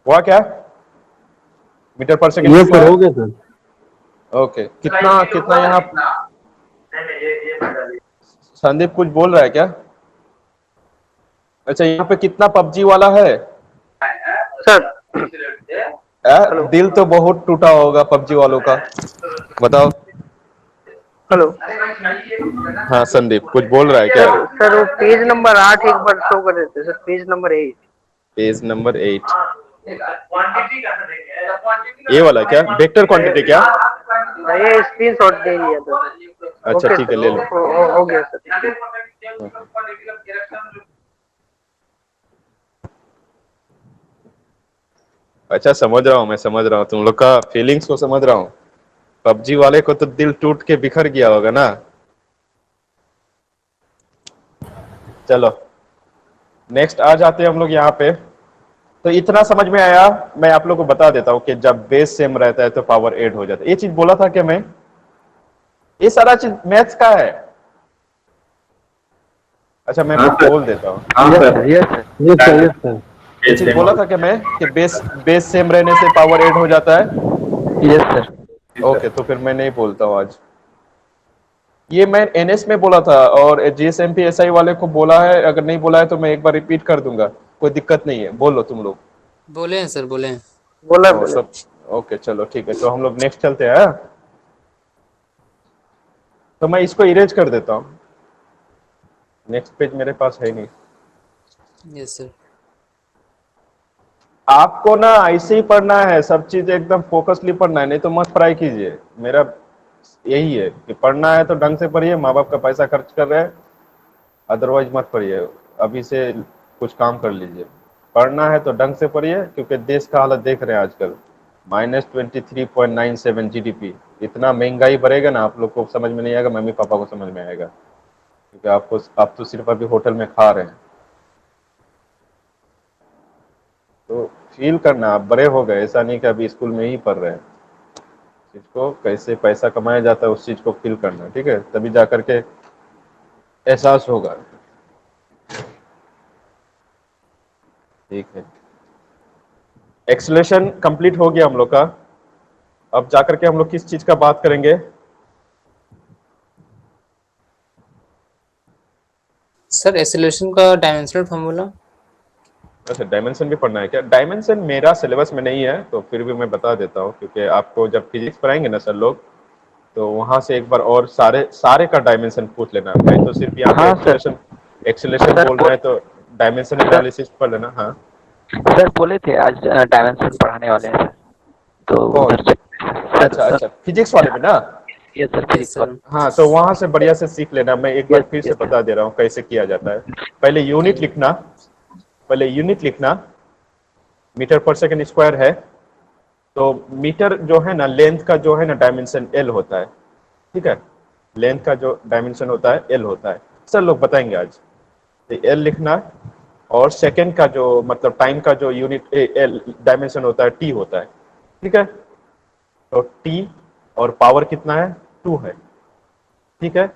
हुआ क्या? मीटर पर सेकेंड ये करोगे सर? ओके। कितना कितना यहाँ संदीप कुछ बोल रहा है क्या? अच्छा, यहाँ पे कितना पबजी वाला है? सर दिल तो बहुत टूटा होगा पबजी वालों का, बताओ। हेलो हाँ संदीप कुछ बोल रहा है क्या? सर, वो पेज नंबर 8 एक बार शो कर देते sir, page number 8। Page number 8, ये वाला क्या, वेक्टर क्वांटिटी क्या? ये स्क्रीनशॉट दे दिया था सर। अच्छा ठीक है, ले लो। हो गया सर। अच्छा समझ रहा हूँ, मैं समझ रहा हूँ तुम लोग का फीलिंग्स को समझ रहा हूँ। पबजी वाले को तो दिल टूट के बिखर गया होगा ना। चलो नेक्स्ट आ जाते हैं हम लोग यहाँ पे। तो इतना समझ में आया। मैं आप लोग को बता देता हूं कि जब बेस सेम रहता है तो पावर ऐड हो जाता है। ये चीज बोला था कि मैं, ये सारा चीज मैथ्स का है। अच्छा मैं बोल देता हूँ। Yes, sir. Yes, sir. Yes, sir. Yes, sir. ये चीज बोला था कि मैं कि बेस बेस सेम रहने से पावर ऐड हो जाता है। Yes, sir. ओके, तो फिर मैं नहीं बोलता हूँ आज। ये मैं एनएस में बोला था और जीएसएमपी एसआई वाले को बोला है। अगर नहीं बोला है तो मैं एक बार रिपीट कर दूंगा, कोई दिक्कत नहीं है। बोलो तुम लोग। बोले हैं सर, बोले हैं। बोला और बोले। सब ओके, चलो ठीक है। तो हम लोग नेक्स्ट चलते हैं। तो मैं इसको इरेज कर देता हूँ, नेक्स्ट पेज मेरे पास है नहीं। Yes sir. आपको ना ऐसे ही पढ़ना है, सब चीज एकदम फोकसली पढ़ना है, नहीं तो मत पढ़ाई कीजिए। मेरा यही है कि पढ़ना है तो ढंग से पढ़िए। माँ बाप का पैसा खर्च कर रहे हैं, अदरवाइज मत पढ़िए। अभी से कुछ काम कर लीजिए। पढ़ना है तो ढंग से पढ़िए, क्योंकि देश का हालत देख रहे हैं आजकल। -23.97 जीडीपी। इतना महंगाई बढ़ेगा ना, आप लोग को समझ में नहीं आएगा, मम्मी पापा को समझ में आएगा। क्योंकि आप तो सिर्फ अभी होटल में खा रहे हैं। तो फील करना, आप बड़े हो गए, ऐसा नहीं कि अभी स्कूल में ही पढ़ रहे हैं। चीज को कैसे पैसा कमाया जाता है उस चीज को फील करना, ठीक है? तभी जाकर के एहसास होगा। ठीक है, एक्सेलरेशन कंप्लीट हो गया हम लोग का। अब जाकर के हम लोग किस चीज का बात करेंगे? सर एक्सेलरेशन का डायमेंशनल फार्मूला। अच्छा, डायमेंशन भी पढ़ना है क्या? डायमेंशन मेरा सिलेबस में नहीं है, तो फिर भी मैं बता देता हूँ, क्योंकि आपको जब फिजिक्स पढ़ाएंगे ना सर लोग, तो वहां से एक बार और सारे का डायमेंशन पूछ लेना। मैं तो सिर्फ यहाँ पे हाँ, सर। एक्सेलरेशन सर, बोल रहे हैं, तो डायमेंशन एनालिसिस पढ़ लेना। हाँ सर बोले थे आज डायमेंशन पढ़ाने वाले हैं सर, तो कौन? उधर से अच्छा, फिजिक्स वाले में ना। ये सर यस फिजिक्स सर। वाला। हाँ, तो वहां से बढ़िया से सीख लेना। मैं एक बार Yes, फिर से yes, sir. बता दे रहा हूँ कैसे किया जाता है। पहले यूनिट लिखना। मीटर पर सेकंड स्क्वायर है, तो मीटर जो है ना, लेंथ का जो है ना डायमेंशन एल होता है। ठीक है, लेंथ का जो डायमेंशन होता है एल होता है। सर लोग बताएंगे आज। तो एल लिखना, और सेकंड का जो मतलब टाइम का जो यूनिट एल डायमेंशन होता है टी होता है। ठीक है, तो टी और पावर कितना है? 2 है। ठीक है,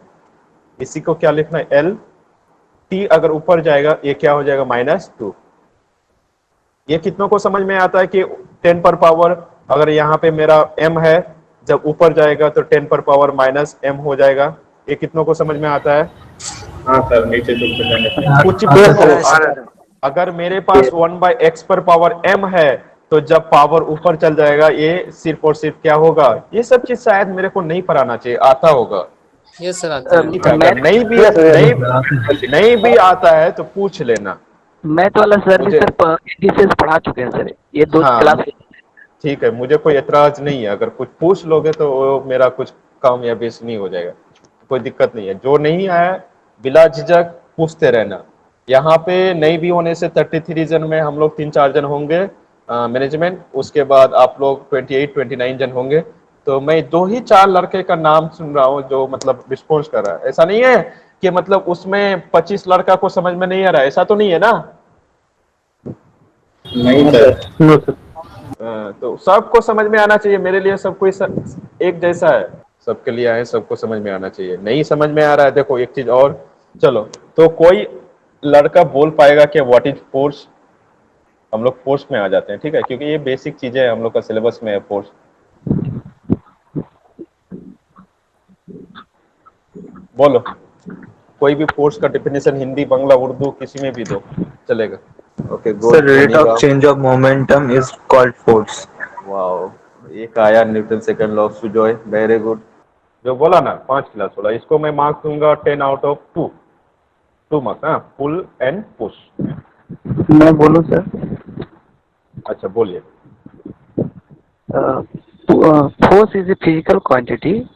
इसी को क्या लिखना है? एल। टी अगर ऊपर जाएगा ये क्या हो जाएगा? -2। ये कितनों को समझ में आता है कि 10 पर पावर, अगर यहाँ पे मेरा m है, जब ऊपर जाएगा तो 10 पर पावर -m हो जाएगा। ये कितनों को समझ में आता है? हाँ सर, नीचे झुक के जाने से। कुछ हाँ, भी सर। देखो, अगर मेरे पास 1/x पर पावर m है, तो जब पावर ऊपर चल जाएगा ये सिर्फ और सिर्फ क्या होगा? ये सब चीज शायद मेरे को नहीं पढ़ाना चाहिए, आता होगा। यस सर, आता है। ठीक है, अगर नहीं भी आता है तो पूछ लेना मैथ वाला सर भी मुझे। सर इंडिसेस पढ़ा चुके हैं सर, ये 2 हाँ क्लास। ठीक है, मुझे कोई एतराज नहीं है। अगर कुछ पूछ लोगे तो वो मेरा कुछ कामयाबी नहीं हो जाएगा, कोई दिक्कत नहीं है। जो नहीं आया बिला झिझक पूछते रहना। यहाँ पे नहीं भी होने से 33 जन में हम लोग 3-4 जन होंगे मैनेजमेंट, उसके बाद आप लोग 28-29 जन होंगे। तो मैं 2 ही 4 लड़के का नाम सुन रहा हूँ जो मतलब रिस्पॉन्स कर रहा है। ऐसा नहीं है कि मतलब उसमें 25 लड़का को समझ में नहीं आ रहा है, ऐसा तो नहीं है ना? नहीं सर। No sir. तो सबको समझ में आना चाहिए। मेरे लिए सब कोई एक जैसा है, सबके लिए आए, सबको समझ में आना चाहिए। नहीं समझ में आ रहा है, देखो एक चीज और। चलो, तो कोई लड़का बोल पाएगा कि व्हाट इज फोर्स? हम लोग फोर्स में आ जाते हैं, ठीक है, क्योंकि ये बेसिक चीजें हैं, हम लोग का सिलेबस में है फोर्स। बोलो, कोई भी फोर्स का डेफिनेशन हिंदी, बांग्ला, उर्दू किसी में भी दो, चलेगा। Okay good. Sir, rate of change of momentum is called force. Wow, एक आया Newton second law of Sujoy, very good. जो बोला ना 5 क्लास वाला, इसको मैं मार्क्स दूंगा 10 आउट ऑफ 2 मार्क्स। हाँ, पुल एंड पुश। मैं बोलूँ सर? अच्छा बोलिए। Force is a physical quantity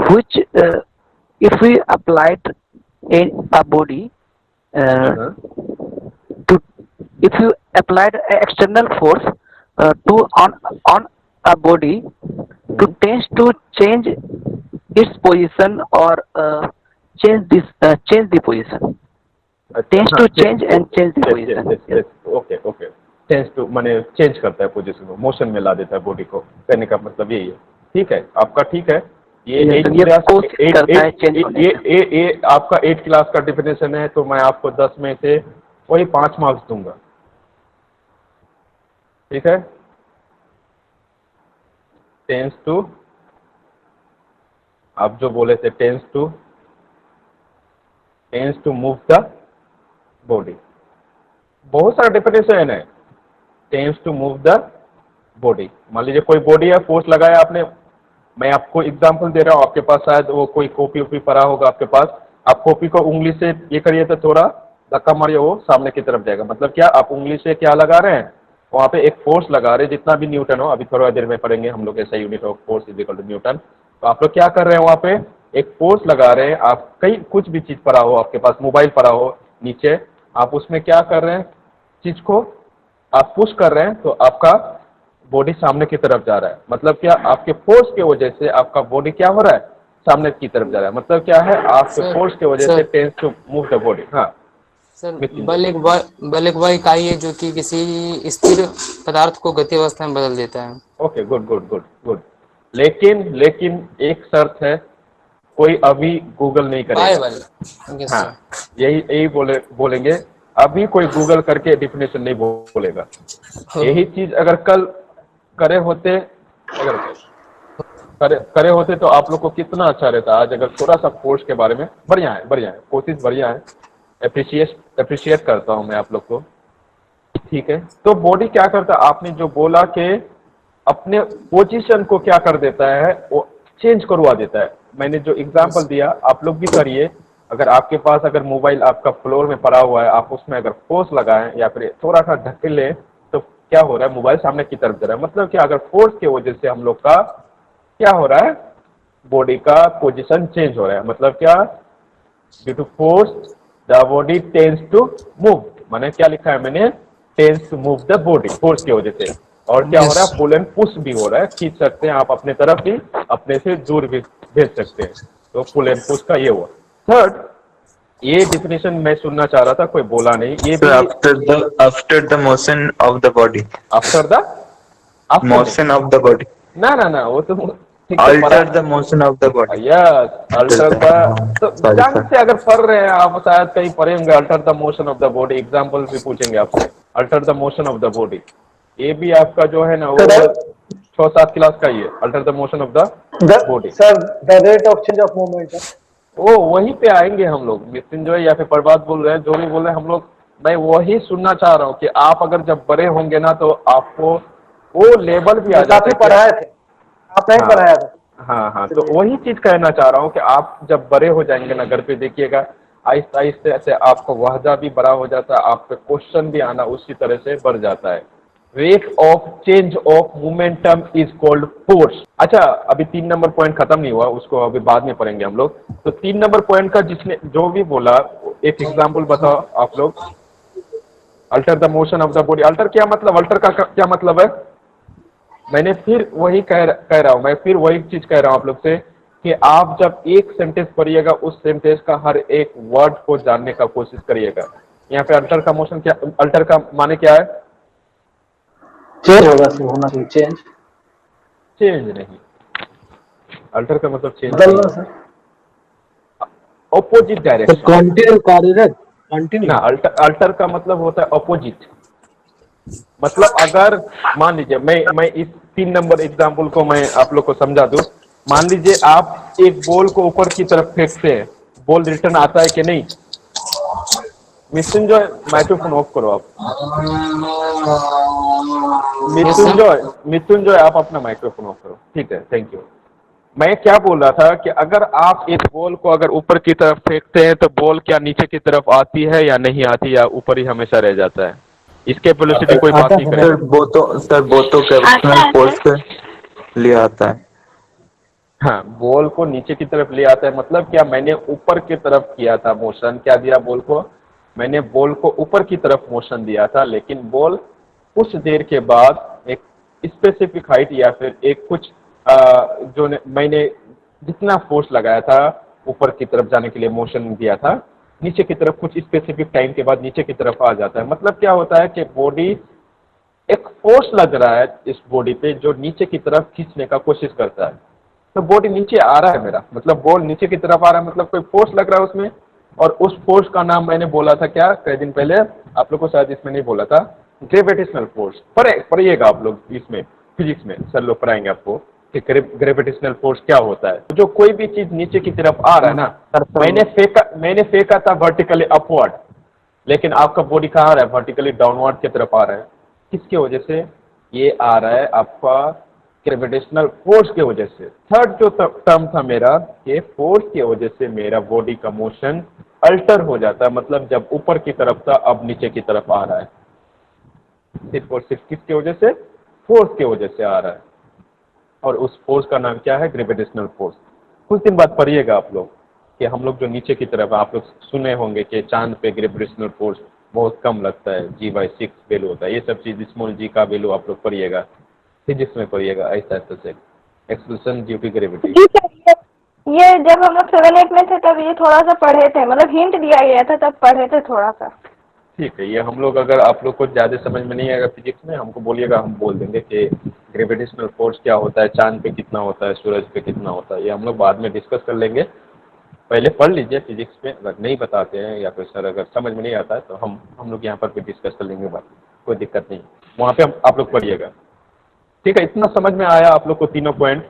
which if we applied in a body to if you applied an external force to on a body to tends to change its position or change the position. tends to change and change the position. Yes. Okay okay, tends to माने change करता है position को, motion में ला देता है body को, कहने का मतलब यही है। ठीक है, आपका ठीक है। ये Yes, 8 sir, ये क्लास कोशिश करता है change होने का। ये आपका 8 क्लास का डिफिनेशन है, तो मैं आपको 10 में से वही 5 मार्क्स दूंगा। ठीक है, टेंस टू, आप जो बोले थे tends to move the body, बहुत सारा डेफिनेशन है। Tends to move the body, मान लीजिए कोई बॉडी है, फोर्स लगाया आपने, मैं आपको एग्जांपल दे रहा हूँ, आपके पास शायद वो कोई कॉपी वॉपी पड़ा होगा आपके पास, आप कॉपी को उंगली से ये करिए तो थोड़ा धक्का मारिए, वो सामने की तरफ जाएगा। मतलब क्या, आप उंगली से क्या लगा रहे हैं, वहाँ पे एक फोर्स लगा रहे हैं, जितना भी न्यूटन हो, अभी थोड़ा देर में पढ़ेंगे हम लोग ऐसा unit of force is equal to newton. तो आप लोग क्या कर रहे हैं, वहाँ पे एक फोर्स लगा रहे हैं, आप कई कुछ भी चीज पड़ा हो, आपके पास मोबाइल पड़ा हो नीचे, आप उसमें क्या कर रहे हैं, चीज को आप पुश कर रहे हैं, तो आपका बॉडी सामने की तरफ जा रहा है। मतलब क्या, आपके फोर्स की वजह से आपका बॉडी क्या हो रहा है, सामने की तरफ जा रहा है। मतलब क्या है, आपके सर, फोर्स की वजह सर। से tends to move the body. हाँ सर, नितिन। बल एक वह इकाई है जो कि किसी स्थिर पदार्थ को गति अवस्था में बदल देता है। Okay, good good good good. लेकिन एक शर्त है, कोई अभी गूगल नहीं बाय करेगा। बल। यस हाँ, सर। यही बोलेंगे, अभी कोई गूगल करके डिफिनेशन नहीं बोलेगा। यही चीज अगर कल करे होते, करे होते तो आप लोग को कितना अच्छा रहता। आज अगर थोड़ा सा फोर्स के बारे में, बढ़िया है, कोशिश बढ़िया है, अप्रिशिएट करता हूँ मैं आप लोग को। ठीक है, तो बॉडी क्या करता है, आपने जो बोला कि अपने पोजीशन को क्या कर देता है, वो चेंज करवा देता है। मैंने जो एग्जांपल दिया, आप लोग भी करिए। अगर आपके पास अगर मोबाइल आपका फ्लोर में पड़ा हुआ है, आप उसमें अगर फोर्स लगाएं या फिर थोड़ा सा ढकेल लें, तो क्या हो रहा है, मोबाइल सामने की तरफ जा रहा है। मतलब कि अगर फोर्स की वजह से हम लोग का क्या हो रहा है, बॉडी का पोजीशन चेंज हो रहा है। मतलब क्या, due to force the body tends to move, मैंने क्या लिखा है, मैंने tends to move the body, force की वजह से। और क्या हो रहा है, पुल एंड पुश भी हो रहा है, खींच सकते हैं आप अपने तरफ भी, अपने से दूर भी भेज सकते हैं। तो पुल एंड पुश का ये हुआ। थर्ड, ये डिफिनेशन मैं सुनना चाह रहा था, कोई बोला नहीं। ये So भी after the motion of the body, after the motion of the body, ना वो तो ठीक है, alter the motion of the body. Yes alter the, तो Sorry, ढंग sir. से अगर पढ़ रहे हैं आप, शायद कहीं पढ़े होंगे, alter the motion of the body. Example भी पूछेंगे आपसे, alter the motion of the body. ये भी आपका जो है ना, वो 6-7 क्लास का ही है, alter the motion of the body. Sir the rate of change of movement. वो वहीं पे आएंगे हम लोग, मृत्युंजय या फिर प्रभात बोल रहे हैं, जो भी बोल रहे हैं हम लोग, मैं वही सुनना चाह रहा हूँ कि आप अगर जब बड़े होंगे ना, तो आपको वो लेवल भी आ जाता काफी है। पढ़ाए थे, आपने ही पढ़ाया था। हाँ, तो वही चीज कहना चाह रहा हूँ कि आप जब बड़े हो जाएंगे ना, घर पे देखिएगा, आहिस्ते आहिस्ते ऐसे आपका वहजा भी बड़ा हो जाता है, आप पे क्वेश्चन भी आना उसी तरह से बढ़ जाता है। Rate of change of momentum is called force. अच्छा, अभी 3 नंबर पॉइंट खत्म नहीं हुआ, उसको अभी बाद में पढ़ेंगे हम लोग। तो 3 नंबर पॉइंट का जिसने जो भी बोला, एक एग्जाम्पल बताओ आप लोग। Alter the motion of the body, alter क्या मतलब, अल्टर का क्या मतलब है? मैंने फिर वही कह रहा हूँ, मैं फिर वही चीज कह रहा हूँ आप लोग से, कि आप जब एक सेंटेंस पढ़िएगा, उस सेंटेंस का हर एक वर्ड को जानने का कोशिश करिएगा। यहाँ पे अल्टर का मोशन क्या, अल्टर का माने क्या है? चेंज होगा, होना चाहिए चेंज। चेंज नहीं, अल्टर का मतलब चेंज बदलना सर, ऑपोजिट तो डायरेक्शन कंटिन्यू कार्यरत, कंटिन्यू। ना। अल्टर का मतलब होता है ऑपोजिट। मतलब अगर मान लीजिए, मैं इस 3 नंबर एग्जाम्पल को मैं आप लोग को समझा दूं। मान लीजिए आप एक बॉल को ऊपर की तरफ फेंकते हैं, बॉल रिटर्न आता है कि नहीं? मृत्युंजय माइक्रोफोन ऑफ करो आप। मृत्युंजय आप अपना माइक्रोफोन ऑफ करो। ठीक है, थैंक यू। मैं क्या बोल रहा था कि अगर आप एक बॉल को अगर ऊपर की तरफ फेंकते हैं, तो बॉल क्या नीचे की तरफ आती है या नहीं आती, या ऊपर ही हमेशा रह जाता है? इसके वेलोसिटी कोई बात नहीं करे। सर बोतो कैपिटल फोर्स के लिए आता है। हाँ, बॉल को नीचे की तरफ ले आता है। मतलब क्या, मैंने ऊपर की तरफ किया था मोशन, क्या दिया बॉल को, मैंने बॉल को ऊपर की तरफ मोशन दिया था, लेकिन बॉल कुछ देर के बाद एक स्पेसिफिक हाइट या फिर एक कुछ मैंने जितना फोर्स लगाया था ऊपर की तरफ जाने के लिए, मोशन दिया था, नीचे की तरफ कुछ स्पेसिफिक टाइम के बाद नीचे की तरफ आ जाता है। मतलब क्या होता है कि बॉडी एक फोर्स लग रहा है इस बॉडी पे जो नीचे की तरफ खींचने का कोशिश करता है। तो बॉडी नीचे आ रहा है मेरा, मतलब बॉल नीचे की तरफ आ रहा है, मतलब कोई फोर्स लग रहा है उसमें। और उस फोर्स का नाम मैंने बोला था क्या कई दिन पहले, आप लोग को शायद इसमें नहीं बोला था, ग्रेविटेशनल फोर्स। पढ़िएगा आप लोग इसमें फिजिक्स में, सर लोग पढ़ाएंगे आपको कि ग्रेविटेशनल फोर्स क्या होता है। जो कोई भी चीज नीचे की तरफ आ रहा है ना, मैंने फेंका था वर्टिकली अपवर्ड, लेकिन आपका बॉडी कहाँ आ रहा है, वर्टिकली डाउनवर्ड की तरफ आ रहा है। किसके वजह से ये आ रहा है, आपका ग्रेविटेशनल फोर्स के वजह से। थर्ड जो टर्म था मेरा, ये फोर्स की वजह से मेरा बॉडी का मोशन अल्टर हो जाता है। मतलब जब ऊपर की तरफ था अब नीचे की तरफ आ रहा है, सिर्फ और सिर्फ किसके वजह से, फोर्स के वजह से आ रहा है। और उस फोर्स का नाम क्या है, ग्रेविटेशनल फोर्स। कुछ दिन बाद पढ़िएगा आप लोग कि हम लोग जो नीचे की तरफ, आप लोग सुने होंगे कि चांद पे ग्रेविटेशनल फोर्स बहुत कम लगता है, G/6 वैल्यू होता है। ये सब चीज स्मॉल g का वैल्यू आप लोग पढ़िएगा, फिजिक्स में पढ़िएगा ऐसा ऐसा से, एक्सप्रेशन ड्यू टू ग्रेविटी। जी सर, ये जब हम लोग 7-8 में थे तब ये थोड़ा सा पढ़े थे, मतलब हिंट दिया गया था तब पढ़े थे थोड़ा सा। ठीक है, ये हम लोग, अगर आप लोग को ज्यादा समझ में नहीं आएगा फिजिक्स में, हमको बोलिएगा, हम बोल देंगे कि ग्रेविटेशनल फोर्स क्या होता है, चांद पे कितना होता है, सूरज पे कितना होता है। ये हम लोग बाद में डिस्कस कर लेंगे, पहले पढ़ लीजिए फिजिक्स में। अगर नहीं बताते हैं या फिर सर अगर समझ में नहीं आता है तो हम लोग यहाँ पर भी डिस्कस कर लेंगे बात, कोई दिक्कत नहीं, वहाँ पे आप लोग पढ़िएगा। ठीक है, इतना समझ में आया आप लोग को तीनों पॉइंट।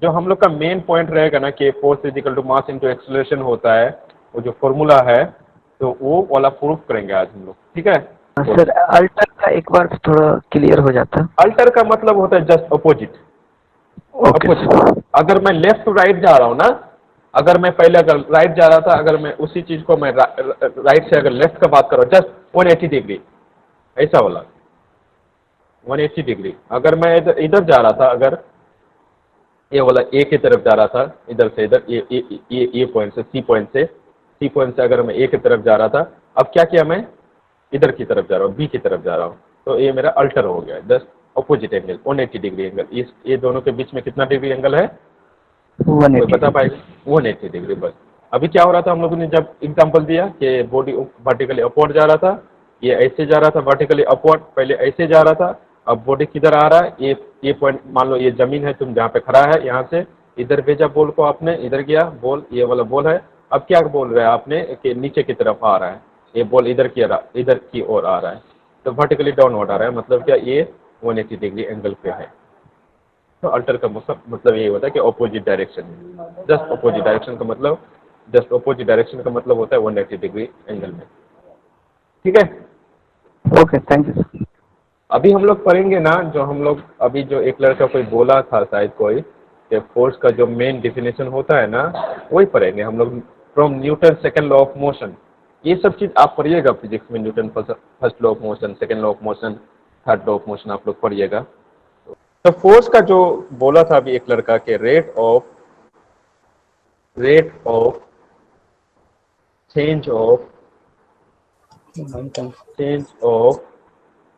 जो हम लोग का मेन पॉइंट रहेगा ना कि force is equal to mass into acceleration होता है, वो जो फॉर्मूला है तो वो वाला प्रूफ करेंगे आज हम लोग। ठीक है सर, अल्टर का एक बार थोड़ा क्लियर हो जाता है। अल्टर का मतलब होता है जस्ट अपोजिट। अगर मैं लेफ्ट टू राइट जा रहा हूँ ना, अगर मैं पहले अगर राइट जा रहा था, अगर मैं उसी चीज को मैं राइट से अगर लेफ्ट का बात कर रहा हूँ, जस्ट 180 डिग्री ऐसा वाला 180 डिग्री। अगर मैं इधर जा रहा था, अगर ये वाला ए की तरफ जा रहा था, इधर से इधर, ये पॉइंट से सी पॉइंट से अगर मैं ए की तरफ जा रहा था, अब क्या किया, मैं इधर की तरफ जा रहा हूँ, बी की तरफ जा रहा हूँ, तो ये मेरा अल्टर हो गया, just opposite angle 180 degree angle. ये दोनों के बीच में कितना डिग्री एंगल है, कोई बता पाएगा, 180 डिग्री। बस अभी क्या हो रहा था, हम लोगों ने जब एग्जांपल दिया कि बॉडी वर्टिकली अपवर्ड जा रहा था, ये ऐसे जा रहा था वर्टिकली अपवर्ड, पहले ऐसे जा रहा था, अब बॉडी किधर आ रहा है, ये पॉइंट मान लो ये जमीन है, तुम जहाँ पे खड़ा है, यहाँ से इधर भेजा बॉल को आपने, इधर गया बॉल, ये वाला बॉल है। अब क्या बोल रहा है आपने कि नीचे की तरफ आ रहा है, ये बॉल इधर की ओर आ रहा है, तो वर्टिकली डाउनवर्ड आ रहा है, मतलब क्या ये 180 डिग्री एंगल पे है। तो अल्टर का मतलब ये होता है कि opposite direction, just opposite direction का मतलब, जस्ट ऑपोजिट डायरेक्शन का मतलब होता है 180 डिग्री एंगल में। ठीक है, ओके, थैंक यू। अभी हम लोग पढ़ेंगे ना, जो हम लोग अभी जो एक लड़का कोई बोला था शायद कोई, कि फोर्स का जो मेन डिफिनेशन होता है ना, वही पढ़ेंगे हम लोग, from Newton second law of motion. ये सब चीज आप पढ़िएगा फिजिक्स में, Newton first law of motion, second law of motion, third law of motion आप लोग पढ़िएगा। तो फोर्स का जो बोला था अभी एक लड़का के रेट ऑफ चेंज ऑफ,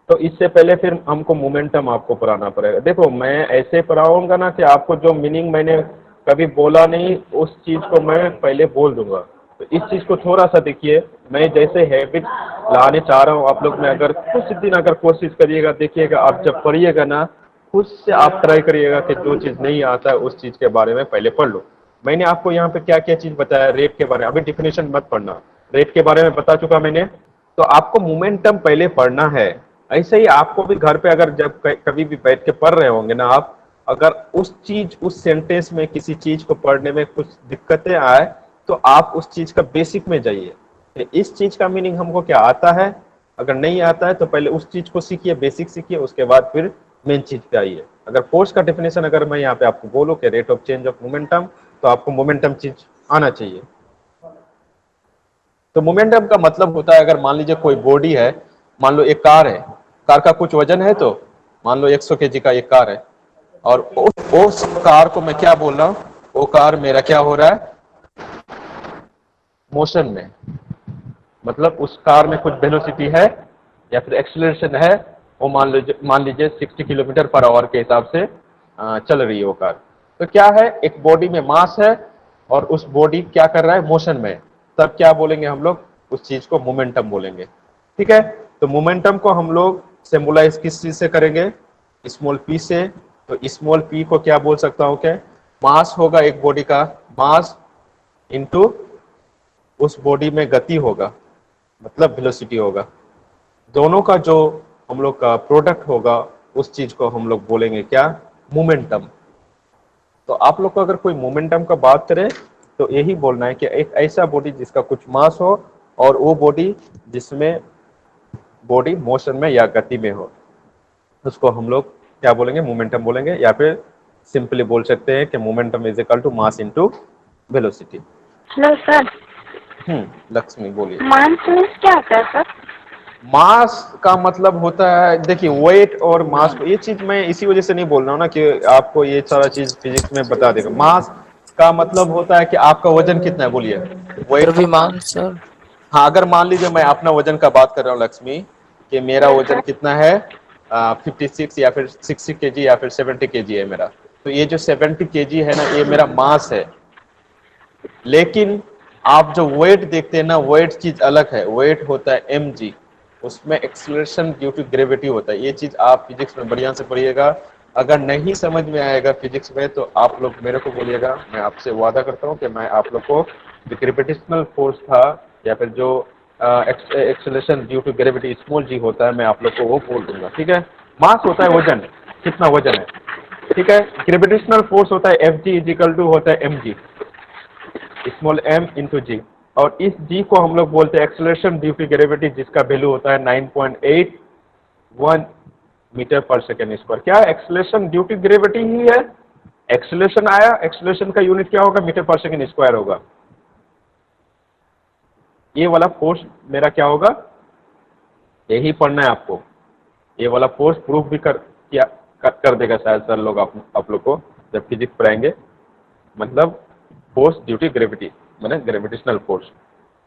तो इससे पहले फिर हमको मोमेंटम आपको पढ़ाना पड़ेगा। देखो मैं ऐसे पढ़ाऊंगा ना कि आपको जो मीनिंग मैंने कभी बोला नहीं, उस चीज को मैं पहले बोल दूंगा। तो इस चीज को थोड़ा सा देखिए, मैं जैसे हैबिट लाने चाह रहा हूँ आप लोग में, अगर कुछ दिन अगर कोशिश करिएगा, देखिएगा आप जब पढ़िएगा ना, खुद से आप ट्राई करिएगा कि जो चीज नहीं आता है उस चीज के बारे में पहले पढ़ लो। मैंने आपको यहाँ पे क्या क्या चीज बताया, रेट के बारे में, अभी डिफिनेशन मत पढ़ना, रेट के बारे में बता चुका मैंने। तो आपको मोमेंटम पहले पढ़ना है। ऐसे ही आपको भी घर पे अगर जब कभी भी बैठ के पढ़ रहे होंगे ना आप, अगर उस सेंटेंस में किसी चीज को पढ़ने में कुछ दिक्कतें आए, तो आप उस चीज का बेसिक में जाइए, इस चीज का मीनिंग हमको क्या आता है। अगर नहीं आता है तो पहले उस चीज को सीखिए, बेसिक सीखिए, उसके बाद फिर मेन चीज पे आइए। अगर फोर्स का डेफिनेशन अगर मैं यहाँ पे आपको बोलूं कि rate of change of momentum, तो आपको मोमेंटम चीज आना चाहिए। तो मोमेंटम का मतलब होता है, अगर मान लीजिए कोई बॉडी है, मान लो एक कार है, कार का कुछ वजन है, तो मान लो 100 kg का एक कार है, और उस कार को मैं क्या बोल रहा हूँ, वो कार मेरा क्या हो रहा है, मोशन में, मतलब उस कार में कुछ वेलोसिटी है या फिर एक्सीलरेशन है, वो मान लीजिए 60 किलोमीटर पर आवर के हिसाब से चल रही है वो कार। तो क्या है, एक बॉडी में मास है और उस बॉडी क्या कर रहा है, मोशन में, तब क्या बोलेंगे हम लोग, उस चीज को मोमेंटम बोलेंगे। ठीक है, तो मोमेंटम को हम लोग सिंबलाइज किस चीज से करेंगे, स्मॉल पी से। तो स्मॉल पी को क्या बोल सकता हूं, क्या मास होगा एक बॉडी का, मास इनटू उस बॉडी में गति होगा, मतलब वेलोसिटी होगा, दोनों का जो हम लोग का प्रोडक्ट होगा उस चीज को हम लोग बोलेंगे क्या, मोमेंटम। तो आप लोग को अगर कोई मोमेंटम का बात करें तो यही बोलना है कि एक ऐसा बॉडी जिसका कुछ मास हो और वो बॉडी जिसमें बॉडी मोशन में या गति में हो, उसको हम लोग क्या बोलेंगे, मोमेंटम बोलेंगे। या फिर सिंपली बोल सकते हैं कि momentum is equal to mass into velocity. Hello sir, Lakshmi बोलिए। मास मीन्स क्या होता है सर? मास का मतलब होता है, देखिए वेट और मास, ये चीज मैं इसी वजह से नहीं बोल रहा हूँ ना कि आपको ये सारा चीज फिजिक्स में बता देगा। मास का मतलब होता है कि आपका वजन कितना है, बोलिए। वेट द्रव्यमान सर। हाँ, अगर मान लीजिए मैं अपना वजन का बात कर रहा हूँ लक्ष्मी, कि मेरा वजन कितना है 56 या फिर 60 केजी या फिर 70 केजी है मेरा, तो ये जो 70 केजी है ना, ये मेरा मास है। लेकिन आप जो वेट देखते हैं ना, वेट चीज अलग है, वेट होता है mg, उसमें एक्सीलरेशन ड्यू टू ग्रेविटी होता है। ये चीज आप फिजिक्स में बढ़िया से पढ़िएगा। अगर नहीं समझ में आएगा फिजिक्स में तो आप लोग मेरे को बोलिएगा, मैं आपसे वादा करता हूँ कि मैं आप लोग को जो ग्रेविटेशनल फोर्स था या फिर जो acceleration due to gravity small g होता है, मैं आप लोग को वो बोल दूंगा। ठीक है, मास होता है वजन, कितना वजन है। ठीक है, ग्रेविटेशनल फोर्स होता है Fg इज इक्वल टू होता है mg, स्मॉल m इंटू जी। और इस g को हम लोग बोलते हैं एक्सेलरेशन ड्यू टू ग्रेविटी, जिसका वैल्यू होता है 9.81 मीटर पर सेकेंड स्क्वायर। क्या एक्सेलरेशन ड्यू टू ग्रेविटी ही है, एक्सेलरेशन आया, एक्सेलरेशन का यूनिट क्या होगा, मीटर पर सेकेंड स्क्वायर होगा। ये वाला फोर्स मेरा क्या होगा, यही पढ़ना है आपको। ये वाला फोर्स प्रूफ भी कर देगा शायद सर लोग आप लोग को जब फिजिक्स पढ़ाएंगे। मतलब फोर्स ड्यू टू ग्रेविटी माने gravitational force,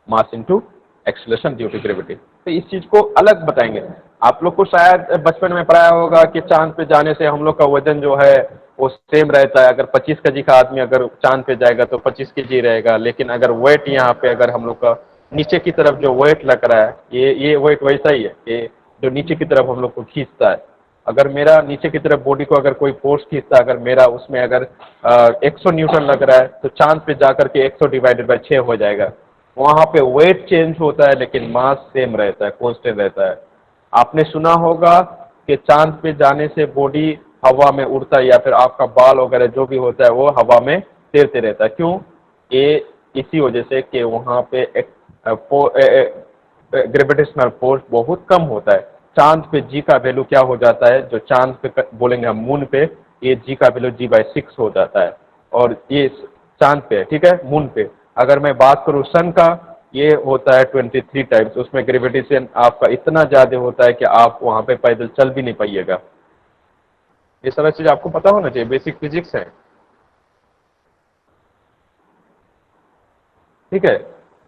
mass into acceleration due to gravity. तो इस चीज को अलग बताएंगे। आप लोग को शायद बचपन में पढ़ाया होगा कि चांद पे जाने से हम लोग का वजन जो है वो सेम रहता है। अगर 25 केजी का आदमी अगर चांद पे जाएगा तो 25 केजी रहेगा, लेकिन अगर वेट यहाँ पे अगर हम लोग का नीचे की तरफ जो वेट लग रहा है, ये वेट वैसा ही है, ये जो नीचे की तरफ हम लोग को खींचता है। अगर मेरा नीचे की तरफ बॉडी को अगर कोई फोर्स खींचता है, अगर मेरा उसमें अगर 100 न्यूटन लग रहा है, तो चांद पे जाकर के 100 डिवाइडेड बाय 6 हो जाएगा। वहां पे वेट चेंज होता है लेकिन मास सेम रहता है, कांस्टेंट रहता है। आपने सुना होगा कि चांद पे जाने से बॉडी हवा में उड़ता है, या फिर आपका बाल वगैरह जो भी होता है वो हवा में तैरते रहता है। क्यों? ये इसी वजह से कि वहां पे ग्रेविटेशनल फोर्स बहुत कम होता है। चांद पे जी का वैल्यू क्या हो जाता है, जो चांद पे बोलेंगे हम मून पे, ये जी का वैल्यू g/6 हो जाता है, और ये चांद पे है। ठीक है, मून पे अगर मैं बात करूं सन का, ये होता है 23 टाइम्स। उसमें ग्रेविटेशन आपका इतना ज्यादा होता है कि आप वहां पे पैदल चल भी नहीं पाइएगा। ये सारा चीज आपको पता होना चाहिए, बेसिक फिजिक्स है। ठीक है,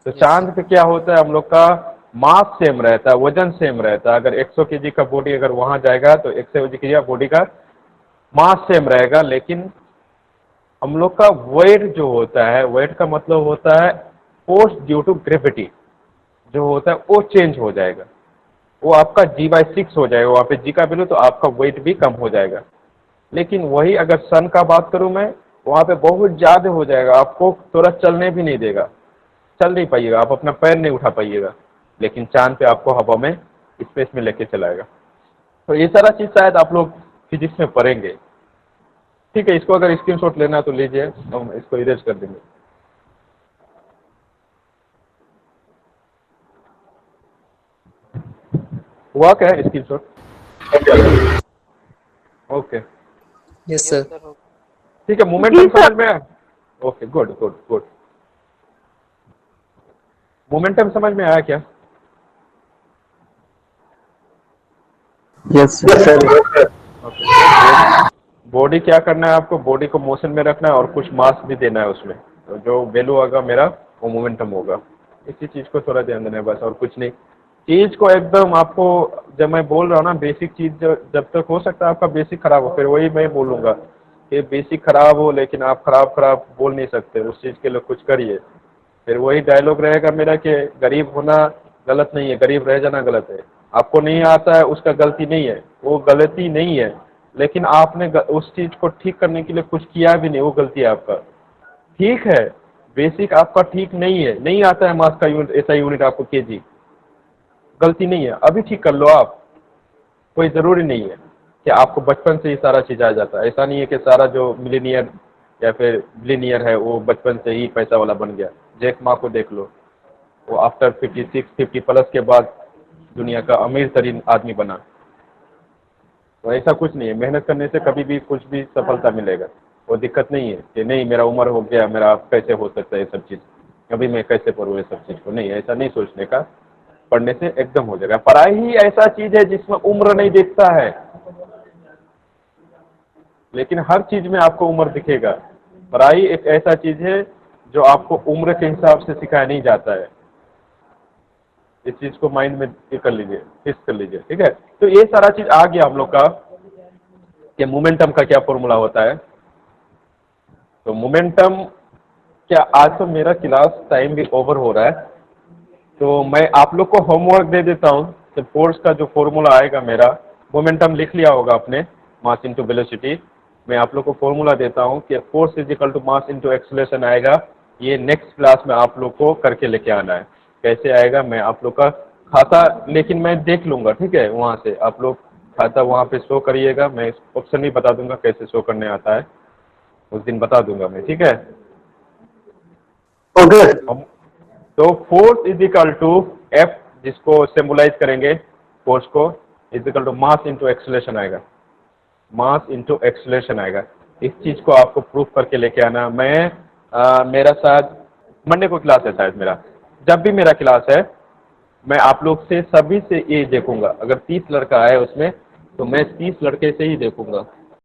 तो चांद पे क्या होता है, हम लोग का मास सेम रहता है, वजन सेम रहता है। अगर 100 केजी का बॉडी अगर वहां जाएगा तो 100 केजी का बॉडी का मास सेम रहेगा, लेकिन हम लोग का वेट जो होता है, वेट का मतलब होता है फोर्स ड्यू टू ग्रेविटी जो होता है वो चेंज हो जाएगा, वो आपका g/6 हो जाएगा। वहां पे g का वैल्यू, तो आपका वेट भी कम हो जाएगा। लेकिन वही अगर सन का बात करूं मैं, वहां पे बहुत ज्यादा हो जाएगा, आपको थोड़ा चलने भी नहीं देगा, चल नहीं पाइएगा, आप अपना पैर नहीं उठा पाइएगा। लेकिन चांद पे आपको हवा में स्पेस में लेके चलाएगा। तो ये सारा चीज शायद आप लोग फिजिक्स में पढ़ेंगे। ठीक है, इसको अगर स्क्रीनशॉट लेना है तो लीजिए, हम इसको इरेज कर देंगे। हुआ क्या है स्क्रीनशॉट? Okay, yes sir. ठीक है, मोमेंटम समझ में आया? Okay, good good good. Momentum समझ में आया क्या? Yes sir. बॉडी क्या करना है आपको, बॉडी को मोशन में रखना है और कुछ मास भी देना है उसमें, तो जो वैल्यू होगा मेरा वो मोमेंटम होगा। इसी चीज को थोड़ा ध्यान देना है बस, और कुछ नहीं। चीज को एकदम आपको, जब मैं बोल रहा हूँ ना बेसिक चीज, जब तक हो सकता है आपका बेसिक खराब हो, फिर वही मैं बोलूंगा कि बेसिक खराब हो, लेकिन आप खराब बोल नहीं सकते, उस चीज के लिए कुछ करिए। फिर वही डायलॉग रहेगा मेरा कि गरीब होना गलत नहीं है, गरीब रह जाना गलत है। आपको नहीं आता है उसका गलती नहीं है, वो गलती नहीं है, लेकिन आपने उस चीज को ठीक करने के लिए कुछ किया भी नहीं, वो गलती है आपका। ठीक है, बेसिक आपका ठीक नहीं है, नहीं आता है मास का यूनिट, ऐसा यूनिट आपको केजी, गलती नहीं है, अभी ठीक कर लो आप। कोई जरूरी नहीं है कि आपको बचपन से ही सारा चीज आ जाता है। ऐसा नहीं है कि सारा जो मिलीनियर या फिर बिलियनियर है वो बचपन से ही पैसा वाला बन गया। जैक मा को देख लो, वो आफ्टर 50 प्लस के बाद दुनिया का अमीर तरीन आदमी बना। तो ऐसा कुछ नहीं है, मेहनत करने से कभी भी कुछ भी सफलता मिलेगा। वो दिक्कत नहीं है कि नहीं मेरा उम्र हो गया, मेरा कैसे हो सकता है ये सब चीज़, अभी मैं कैसे पढ़ूँ ये सब चीज़ को, नहीं, ऐसा नहीं सोचने का। पढ़ने से एकदम हो जाएगा। पढ़ाई ही ऐसा चीज है जिसमें उम्र नहीं दिखता है, लेकिन हर चीज में आपको उम्र दिखेगा। पढ़ाई एक ऐसा चीज है जो आपको उम्र के हिसाब से सिखाया नहीं जाता है। इस चीज को माइंड में कर लीजिए, फिक्स कर लीजिए, ठीक है। तो ये सारा चीज आ गया हम लोग का कि मोमेंटम का क्या फॉर्मूला होता है। तो मोमेंटम क्या, आज तो मेरा क्लास टाइम भी ओवर हो रहा है, तो मैं आप लोग को होमवर्क दे देता हूँ। तो फोर्स का जो फॉर्मूला आएगा मेरा, मोमेंटम लिख लिया होगा आपने, मास इनटू वेलोसिटी। मैं आप लोग को फॉर्मूला देता हूँ कि force is equal to mass into acceleration आएगा। ये नेक्स्ट क्लास में आप लोग को करके लेके आना है। कैसे आएगा मैं आप लोग का खाता, लेकिन मैं देख लूंगा, ठीक है। वहाँ से आप लोग खाता वहाँ पे शो करिएगा, मैं ऑप्शन भी बता दूंगा कैसे शो करने आता है, उस दिन बता दूंगा मैं, ठीक है। ओके। तो force is equal to F, जिसको सिंबलाइज करेंगे फोर्स को, is equal to mass into acceleration आएगा, मास इनटू एक्सेलरेशन आएगा। इस चीज को आपको प्रूफ करके लेके आना। मैं मेरा शायद मंडे को क्लास है शायद मेरा, जब भी मेरा क्लास है मैं आप लोग से सभी से ये देखूंगा। अगर 30 लड़का है उसमें तो मैं 30 लड़के से ही देखूंगा,